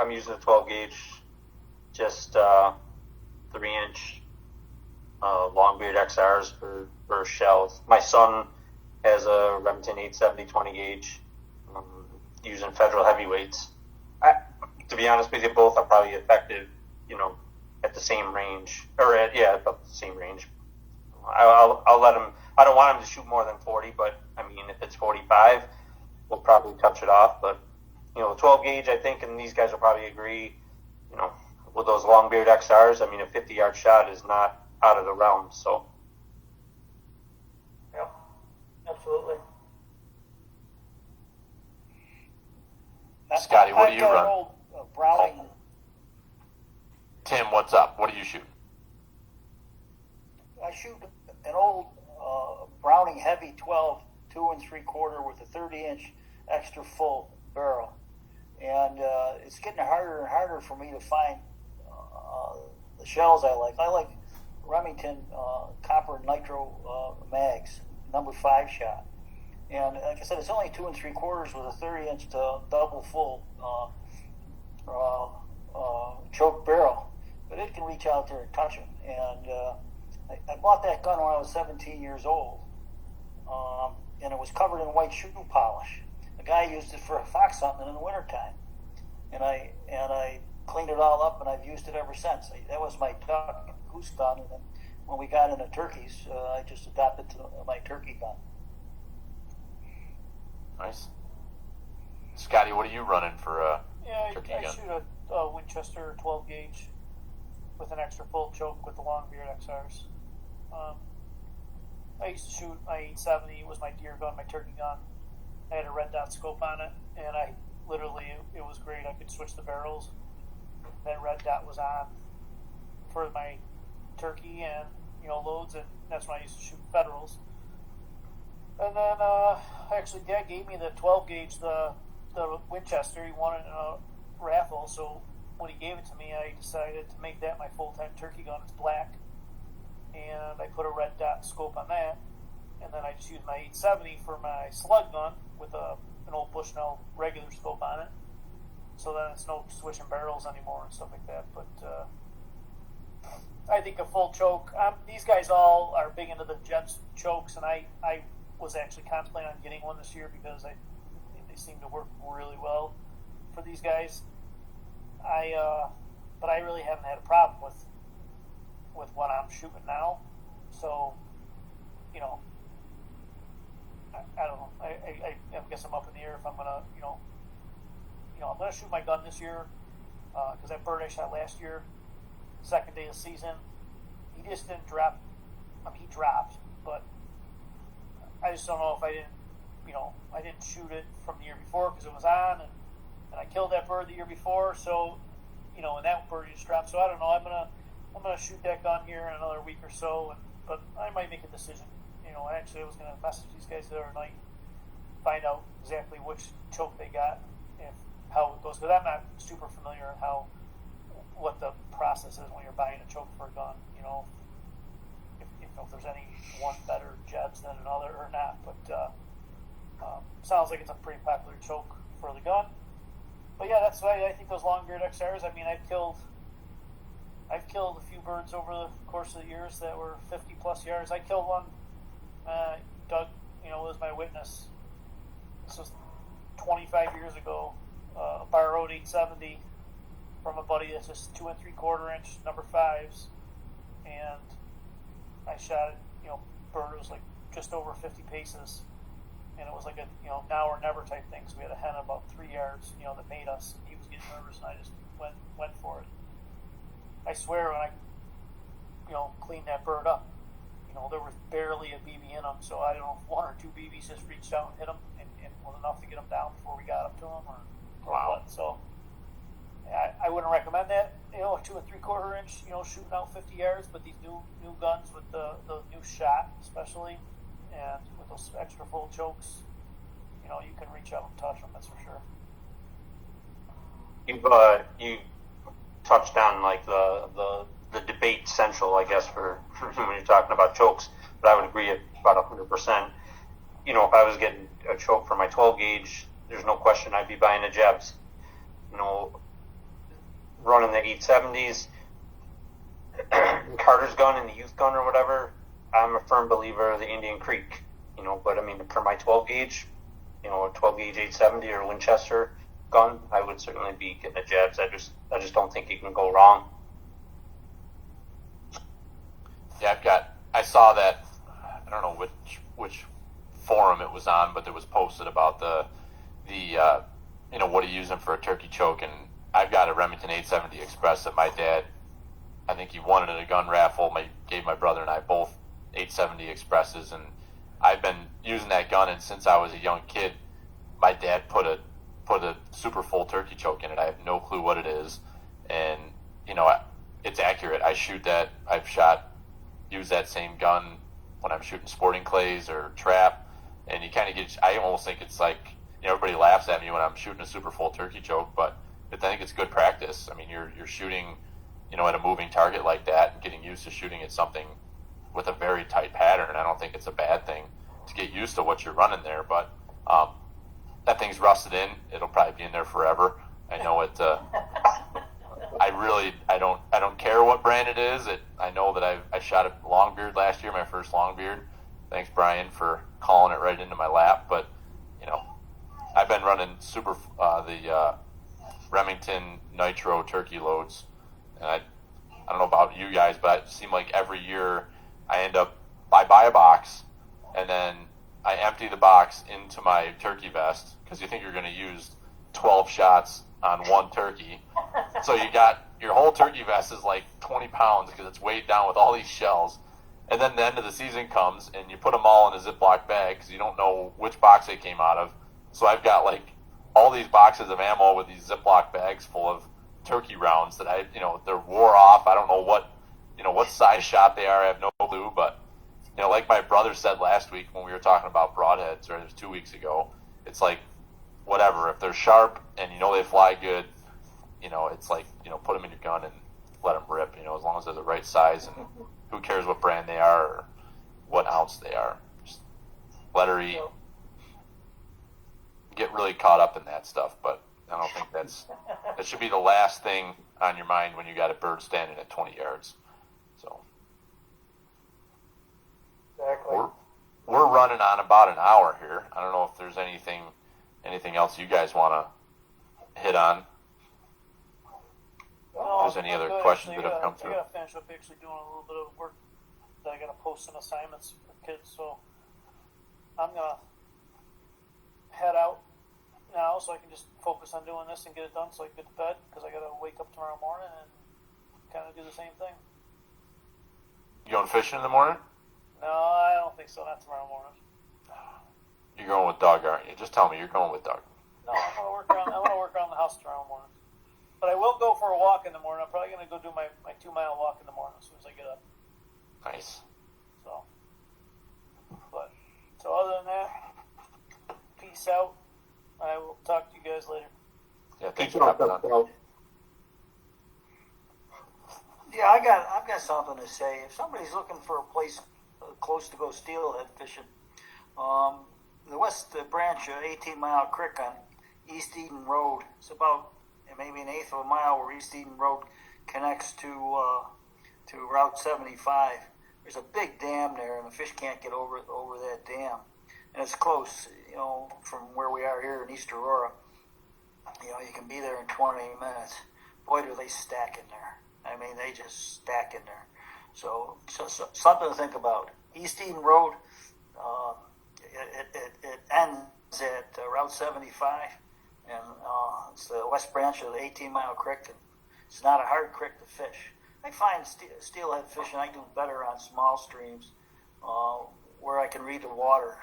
I'm using a 12 gauge, just 3-inch Longbeard XRs for shells. My son has a Remington 870 20 gauge, using Federal heavyweights. To be honest with you, both are probably effective, at the same range, or about the same range. I'll let him. I don't want him to shoot more than 40, but I mean, if it's 45, we'll probably touch it off. But 12 gauge, I think, and these guys will probably agree. With those Longbeard XRs, I mean, a 50-yard shot is not out of the realm. So, yeah, absolutely. Scotty, what do you run? Old, Browning. Tim, what's up? What are you shooting? I shoot an old Browning Heavy 12 2 3/4 with a 30-inch extra full barrel, and it's getting harder and harder for me to find the shells I like. I like Remington copper nitro mags, number 5 shot, and like I said, it's only 2 3/4 with a 30-inch double full choke barrel, but it can reach out there and touch them. And I bought that gun when I was 17 years old, and it was covered in white shoe polish. A guy used it for a fox hunting in the wintertime, and I cleaned it all up, and I've used it ever since. That was my duck and goose gun, and then when we got into turkeys, I just adopted to my turkey gun. Nice. Scotty, what are you running for a turkey I gun? shoot a Winchester 12 gauge with an extra full choke with the Longbeard XRs. I used to shoot my 870. It was my deer gun, my turkey gun. I had a red dot scope on it, and I literally it was great. I could switch the barrels. That red dot was on for my turkey and loads, and that's when I used to shoot federals. And then actually, Dad gave me the 12 gauge, the Winchester. He won it in a raffle, so when he gave it to me, I decided to make that my full-time turkey gun. It's black, and I put a red dot scope on that, and then I just used my 870 for my slug gun with an old Bushnell regular scope on it. So then it's no switching barrels anymore and stuff like that. But I think a full choke. These guys all are big into the Jebs chokes, and I was actually contemplating on getting one this year because they seem to work really well for these guys. But I really haven't had a problem with what I'm shooting now. So, I don't know. I guess I'm up in the air if I'm gonna, I'm gonna shoot my gun this year because that bird I shot last year, second day of the season, he just didn't drop. I mean, he dropped, but I just don't know if I didn't shoot it from the year before because it was on, and I killed that bird the year before. So, and that bird just dropped. So I don't know. I'm gonna shoot that gun here in another week or so, but I might make a decision. Actually, I was gonna message these guys the other night, find out exactly which choke they got and how it goes, because I'm not super familiar on what the process is when you're buying a choke for a gun. If there's any one better Jebs than another or not, but sounds like it's a pretty popular choke for the gun. But yeah, that's why I think those long-beard XRs. I mean, I've killed a few birds over the course of the years that were 50 plus yards. I killed one. Doug, was my witness. This was 25 years ago. A Barrow 870 from a buddy that's just 2 3/4 inch number 5s, and I shot it. Bird was like just over 50 paces, and it was like a now or never type thing. So we had a hen about 3 yards, that made us. He was getting nervous, and I just went for it. I swear when I cleaned that bird up, there was barely a BB in him. So I don't know if 1 or 2 BBs just reached out and hit him, and was enough to get him down before we got up to him, or what. So I wouldn't recommend that. 2 3/4 inch, shooting out 50 yards. But these new guns with the new shot, especially, and with those extra full chokes, you can reach out and touch them. That's for sure. You touched on like the debate central, I guess, for when you're talking about chokes. But I would agree at about 100%. If I was getting a choke for my 12 gauge, there's no question I'd be buying a Jebs. Running the 870s, Carter's gun and the youth gun or whatever, I'm a firm believer of the Indian Creek. But I mean, for my 12 gauge, a 12 gauge 870 or Winchester gun, I would certainly be getting a Jebs. I just don't think you can go wrong. Yeah, I saw that, I don't know which forum it was on, but it was posted about the what are you using for a turkey choke, and I've got a Remington 870 Express that my dad, I think he won it in a gun raffle, gave my brother and I both 870 Expresses, and I've been using that gun, and since I was a young kid, my dad put a super full turkey choke in it. I have no clue what it is, and it's accurate. I shoot that. Use that same gun when I'm shooting sporting clays or trap, and you kind of get. I almost think it's like everybody laughs at me when I'm shooting a super full turkey choke, but I think it's good practice. I mean, you're shooting, at a moving target like that, and getting used to shooting at something with a very tight pattern. I don't think it's a bad thing to get used to what you're running there, but that thing's rusted in. It'll probably be in there forever. I know it. I don't care what brand it is. I know that I shot a longbeard last year, my first longbeard. Thanks, Brian, for calling it right into my lap. But I've been running the Remington Nitro turkey loads, and I don't know about you guys, but it seems like every year I buy a box, and then I empty the box into my turkey vest, because you think you're going to use 12 shots on one turkey. So you got your whole turkey vest is like 20 pounds because it's weighed down with all these shells. And then the end of the season comes and you put them all in a Ziploc bag because you don't know which box they came out of. So I've got like all these boxes of ammo with these Ziploc bags full of turkey rounds that they're wore off. I don't know what size shot they are. I have no clue, but like my brother said last week when we were talking about broadheads, or it was 2 weeks ago, it's like, whatever, if they're sharp and they fly good, it's like, put them in your gun and let them rip, as long as they're the right size, and who cares what brand they are or what ounce they are. Just let her eat. Get really caught up in that stuff, but I don't think that should be the last thing on your mind when you got a bird standing at 20 yards. So Exactly. we're running on about an hour here. I don't know if there's anything else you guys want to hit on. No, If there's any other questions that have come through. I gotta finish up actually doing a little bit of work that I gotta post some assignments for kids, so I'm gonna head out now so I can just focus on doing this and get it done so I can get to bed, because I gotta wake up tomorrow morning and kind of do the same thing. You going fishing in the morning? No, I don't think so. Not tomorrow morning. You're going with Doug, aren't you? Just tell me you're going with Doug. No, I'm gonna work around the house tomorrow morning. But I will go for a walk in the morning. I'm probably gonna go do my 2-mile walk in the morning as soon as I get up. Nice. So other than that, peace out. I will talk to you guys later. Yeah, thanks for hopping on. Yeah, I've got something to say. If somebody's looking for a place close to go steelhead fishing, the west branch of 18-Mile Creek on East Eden Road, it's about maybe an eighth of a mile where East Eden Road connects to Route 75. There's a big dam there, and the fish can't get over that dam. And it's close, from where we are here in East Aurora. You can be there in 20 minutes. Boy, do they stack in there. I mean, they just stack in there. So something to think about. East Eden Road, it ends at Route 75, and it's the west branch of the 18-Mile Creek, and it's not a hard creek to fish. I find steelhead fishing I do better on small streams where I can read the water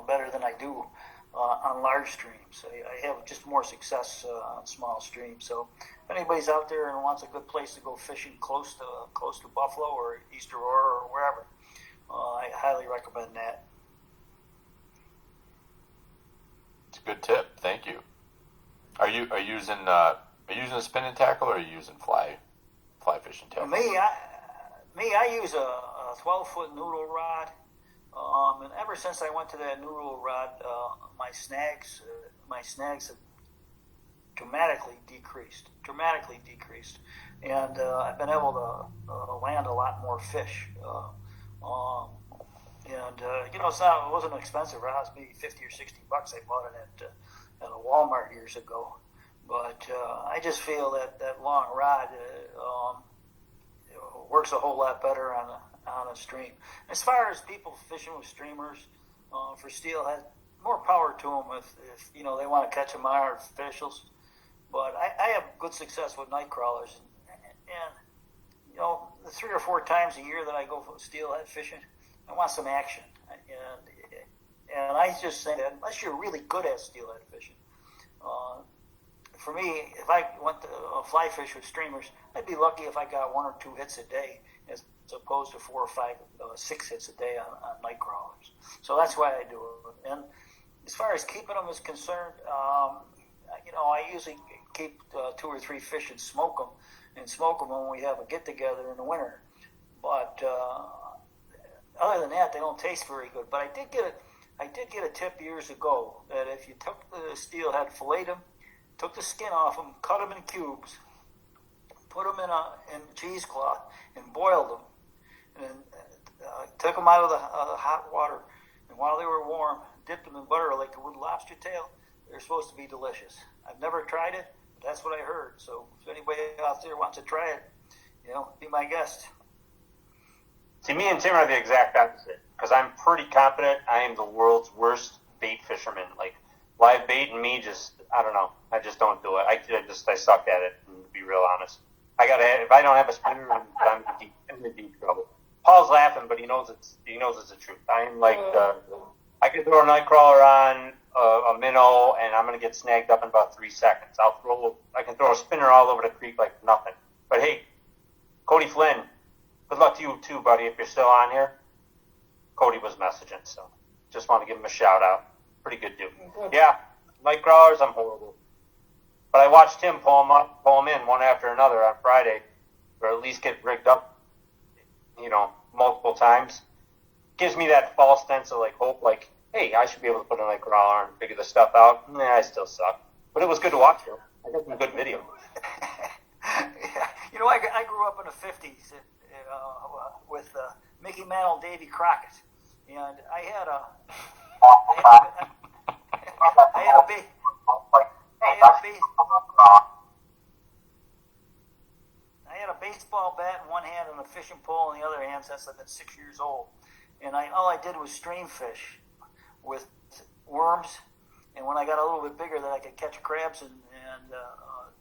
better than I do on large streams. I have just more success on small streams. So if anybody's out there and wants a good place to go fishing close to Buffalo or East Aurora or wherever, I highly recommend that. It's a good tip. Thank you. Are you using a spinning tackle, or are you using fly fishing tackle? I use a 12-foot noodle rod, and ever since I went to that noodle rod, my snags have dramatically decreased, and I've been able to land a lot more fish. It wasn't an expensive rod. It was maybe $50 or $60. I bought it at a Walmart years ago. But I just feel that long rod works a whole lot better on a stream. As far as people fishing with streamers for steelhead, more power to them if they want to catch them on artificials. But I have good success with night crawlers, and the 3 or 4 times a year that I go for steelhead fishing, I want some action. And I just think that unless you're really good at steelhead fishing, for me, if I went to fly fish with streamers, I'd be lucky if I got 1 or 2 hits a day, as opposed to 4 or 5, 6 hits a day on night crawlers. So that's why I do it. And as far as keeping them is concerned, I usually keep 2 or 3 fish and smoke them when we have a get together in the winter. But other than that, they don't taste very good. But I did get a tip years ago that if you took the steelhead, filleted them, took the skin off them, cut them in cubes, put them in cheesecloth, and boiled them, and then took them out of the hot water, and while they were warm, dipped them in butter like you would lobster tail. They're supposed to be delicious. I've never tried it, but that's what I heard. So if anybody out there wants to try it, be my guest. See, me and Tim are the exact opposite, because I'm pretty confident I am the world's worst bait fisherman. Like, live bait and me, I don't know. I just don't do it. I suck at it, to be real honest. If I don't have a spinner, I'm in deep trouble. Paul's laughing, but he knows it's the truth. I'm like, I could throw a night crawler on a a minnow, and I'm going to get snagged up in about 3 seconds. I can throw a spinner all over the creek like nothing. But hey, Cody Flynn, good luck to you too, buddy, if you're still on here. Cody was messaging, so just want to give him a shout out. Pretty good dude. Yeah, night crawlers, I'm horrible. But I watched him pull them in one after another on Friday, or at least get rigged up, multiple times. Gives me that false sense of hope, hey, I should be able to put a night crawler and figure this stuff out. Nah, I still suck. But it was good to watch him. I got some good video. Yeah. I grew up in the 50s with Mickey Mantle, Davy Crockett, and I had a baseball bat in one hand and a fishing pole in the other hand since I've been 6 years old. And all I did was stream fish with worms. And when I got a little bit bigger, that I could catch crabs and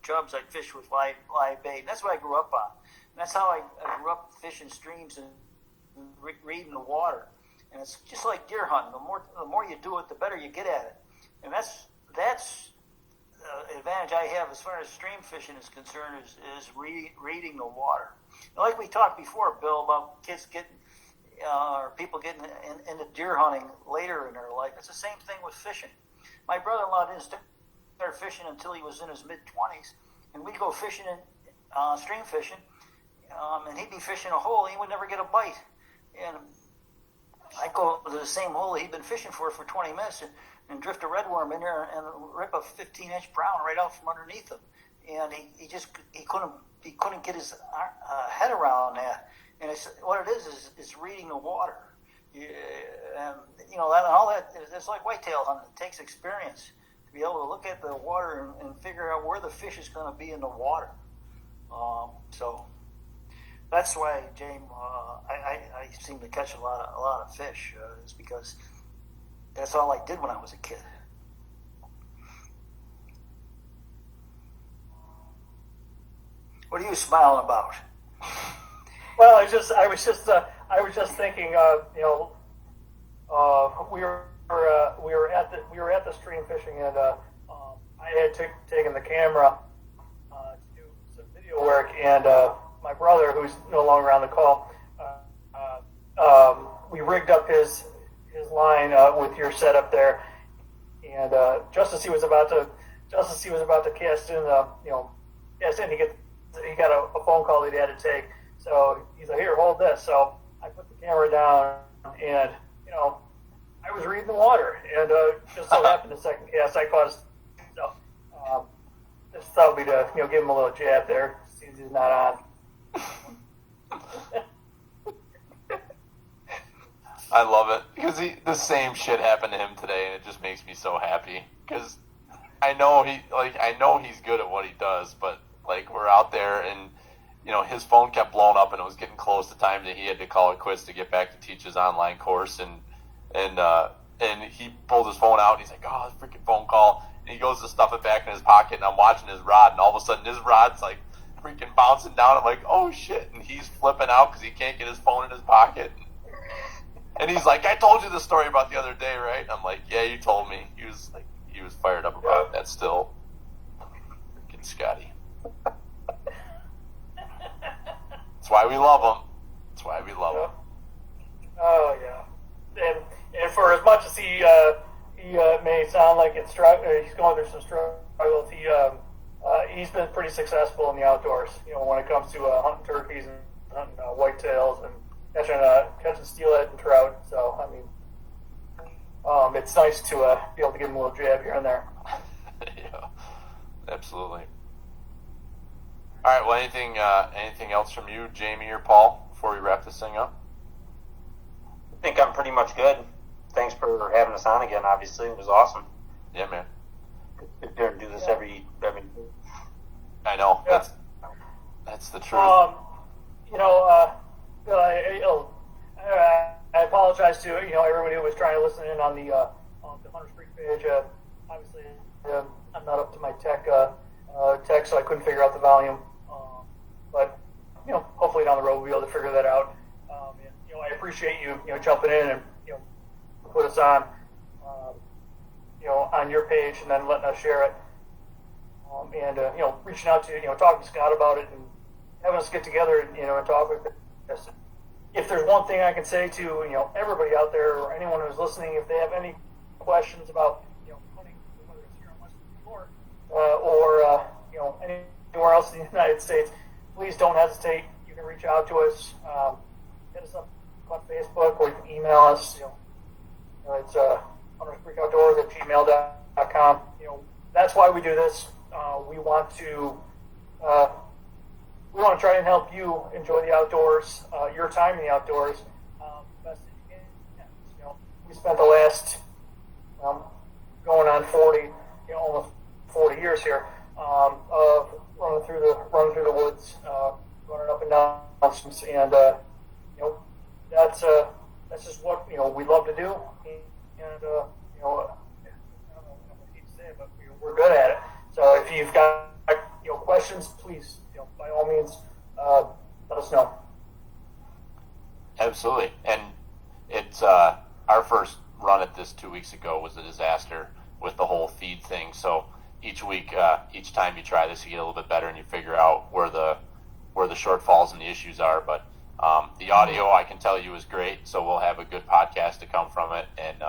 chubs, I'd fish with live bait. And that's what I grew up on. And that's how I grew up fishing streams and reading the water. And it's just like deer hunting. The more you do it, the better you get at it. And that's the advantage I have as far as stream fishing is concerned is reading the water. And like we talked before, Bill, about kids or people getting into deer hunting later in their life. It's the same thing with fishing. My brother-in-law didn't start fishing until he was in his mid-20s, and we'd go fishing, stream fishing, and he'd be fishing a hole, and he would never get a bite. And I'd go to the same hole he'd been fishing for 20 minutes and drift a redworm in there and rip a 15-inch brown right out from underneath him. And he couldn't get his head around that. And what it is reading the water. And all that, it's like whitetail hunting. It takes experience to be able to look at the water and figure out where the fish is going to be in the water. So that's why, James, I seem to catch a lot of fish. Is because that's all I did when I was a kid. What are you smiling about? Well, I was just thinking, we were at the stream fishing, and I had taken the camera to do some video work, and my brother, who's no longer on the call, we rigged up his line with your setup there, and just as he was about to cast in, he got a phone call that he had to take. So he's like, "Here, hold this." So I put the camera down, and I was reading the water, and just so happened the second cast I caught. So just thought we'd give him a little jab there, since he's not on. I love it because the same shit happened to him today, and it just makes me so happy because I know he's good at what he does, but we're out there and his phone kept blowing up, and it was getting close to time that he had to call it quits to get back to teach his online course, and he pulled his phone out, and he's like, "Oh, this freaking phone call," and he goes to stuff it back in his pocket, and I'm watching his rod, and all of a sudden his rod's freaking bouncing down. I'm like, "Oh shit," and he's flipping out because he can't get his phone in his pocket. And he's like, "I told you the story about the other day, right?" I'm like, "Yeah, you told me." He was fired up about that still. Freaking Scotty. That's why we love him. That's why we love him. Oh yeah, and for as much as he may sound like he's going through some struggles, he's been pretty successful in the outdoors. When it comes to hunting turkeys and hunting whitetails and catching steelhead and trout. So I mean, it's nice to be able to give him a little jab here and there. Yeah, absolutely. All right. Well, anything else from you, Jamie or Paul, before we wrap this thing up? I think I'm pretty much good. Thanks for having us on again. Obviously, it was awesome. Yeah, man. Sit there and do this every. I know. Yeah. That's the truth. I apologize to everybody who was trying to listen in on the Hunters Creek page. Obviously, I'm not up to my tech, so I couldn't figure out the volume. But hopefully down the road we'll be able to figure that out. I appreciate you jumping in and put us on on your page and then letting us share it. And reaching out to talking to Scott about it and having us get together and and talk with us. If there's one thing I can say to everybody out there or anyone who's listening, if they have any questions about hunting, whether it's here in Western New York or anywhere else in the United States, please don't hesitate. You can reach out to us, hit us up on Facebook, or you can email us. It's hunterscreekoutdoors@gmail.com. That's why we do this. We want to try and help you enjoy the outdoors, your time in the outdoors, best that you can. We spent the last going on 40, almost 40 years here of running through the woods, running up and down mountains, and that's just what we love to do, and I don't know what to say, but we're good at it. So if you've got questions, please by all means let us know. Absolutely, and it's our first run at this 2 weeks ago was a disaster with the whole feed thing. So each week, each time you try this, you get a little bit better and you figure out where the shortfalls and the issues are. But the audio, I can tell you, is great. So we'll have a good podcast to come from it, and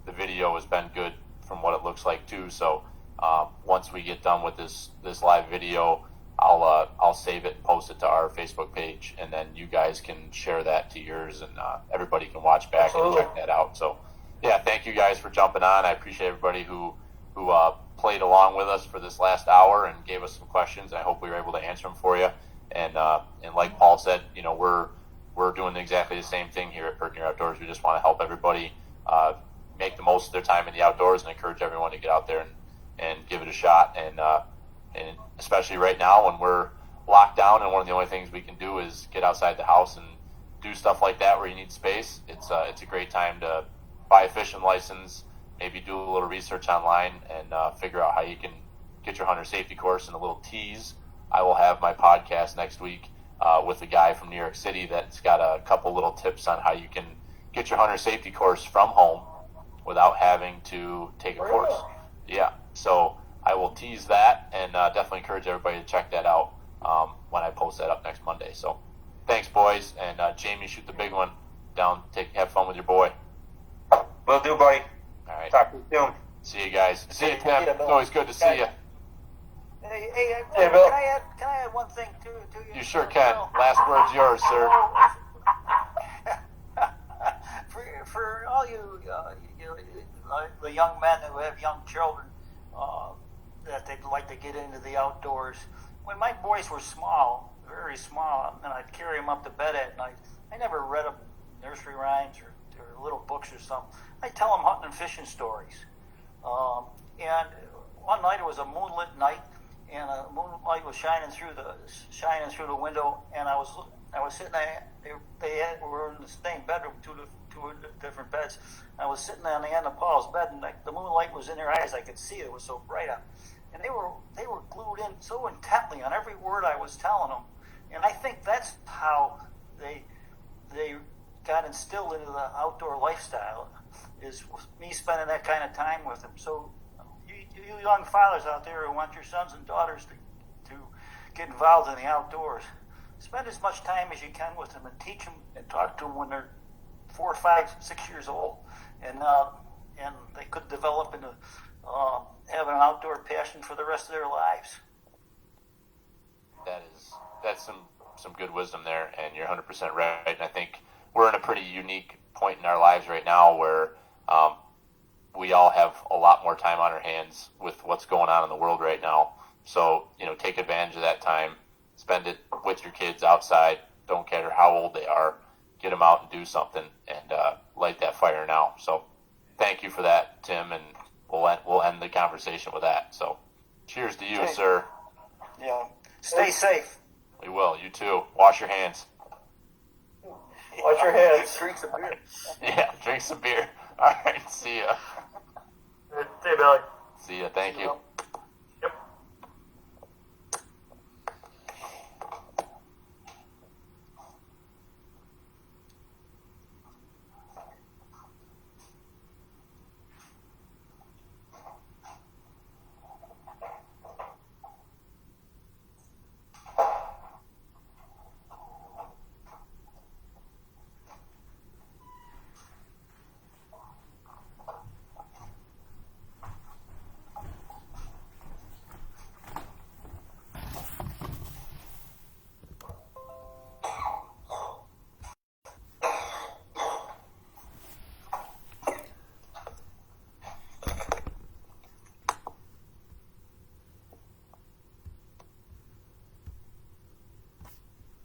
the video has been good from what it looks like too. So once we get done with this live video, I'll save it and post it to our Facebook page, and then you guys can share that to yours, and everybody can watch back Absolutely. and check that out. So yeah, thank you guys for jumping on. I appreciate everybody who played along with us for this last hour and gave us some questions. I hope we were able to answer them for you. And like Paul said, we're doing exactly the same thing here at Pertnear Outdoors. We just want to help everybody make the most of their time in the outdoors and encourage everyone to get out there and give it a shot. And especially right now when we're locked down and one of the only things we can do is get outside the house and do stuff like that where you need space, it's a great time to buy a fishing license, maybe do a little research online, and figure out how you can get your hunter safety course. And a little tease, I will have my podcast next week with a guy from New York City that's got a couple little tips on how you can get your hunter safety course from home without having to take a course. Yeah, so I will tease that, and definitely encourage everybody to check that out when I post that up next Monday. So thanks, boys, and Jamie, shoot the big one down. Have fun with your boy. Will do, buddy. All right. Talk to you soon. See you guys. See you, Tim. It's always good to see you. Hey, Bill. Can I add one thing to you? You sure can. Last word's yours, sir. For all you, the young men who have young children that they'd like to get into the outdoors, when my boys were small, very small, and I'd carry them up to bed at night, I never read them nursery rhymes or little books or something. I tell them hunting and fishing stories. And one night it was a moonlit night, and a moonlight was shining through the window, and I was sitting there. We were in the same bedroom, two different beds. I was sitting on the end of Paul's bed, and the moonlight was in their eyes. I could see it was so bright out, and they were glued in so intently on every word I was telling them. And I think that's how they got instilled into the outdoor lifestyle, is me spending that kind of time with them. So you young fathers out there who want your sons and daughters to get involved in the outdoors, spend as much time as you can with them and teach them and talk to them when they're 4, 5, 6 years old, and they could develop into having an outdoor passion for the rest of their lives. That's some good wisdom there, and you're 100% right. And I think we're in a pretty unique point in our lives right now where we all have a lot more time on our hands with what's going on in the world right now. So, take advantage of that time. Spend it with your kids outside. Don't care how old they are. Get them out and do something, and light that fire now. So thank you for that, Tim, and we'll end the conversation with that. So cheers to you, sir. Yeah. Stay safe. We will. You too. Wash your hands. Wash your hands. Drink some beer. Yeah, drink some beer. All right, see ya. Hey, Billy. See ya. Thank you.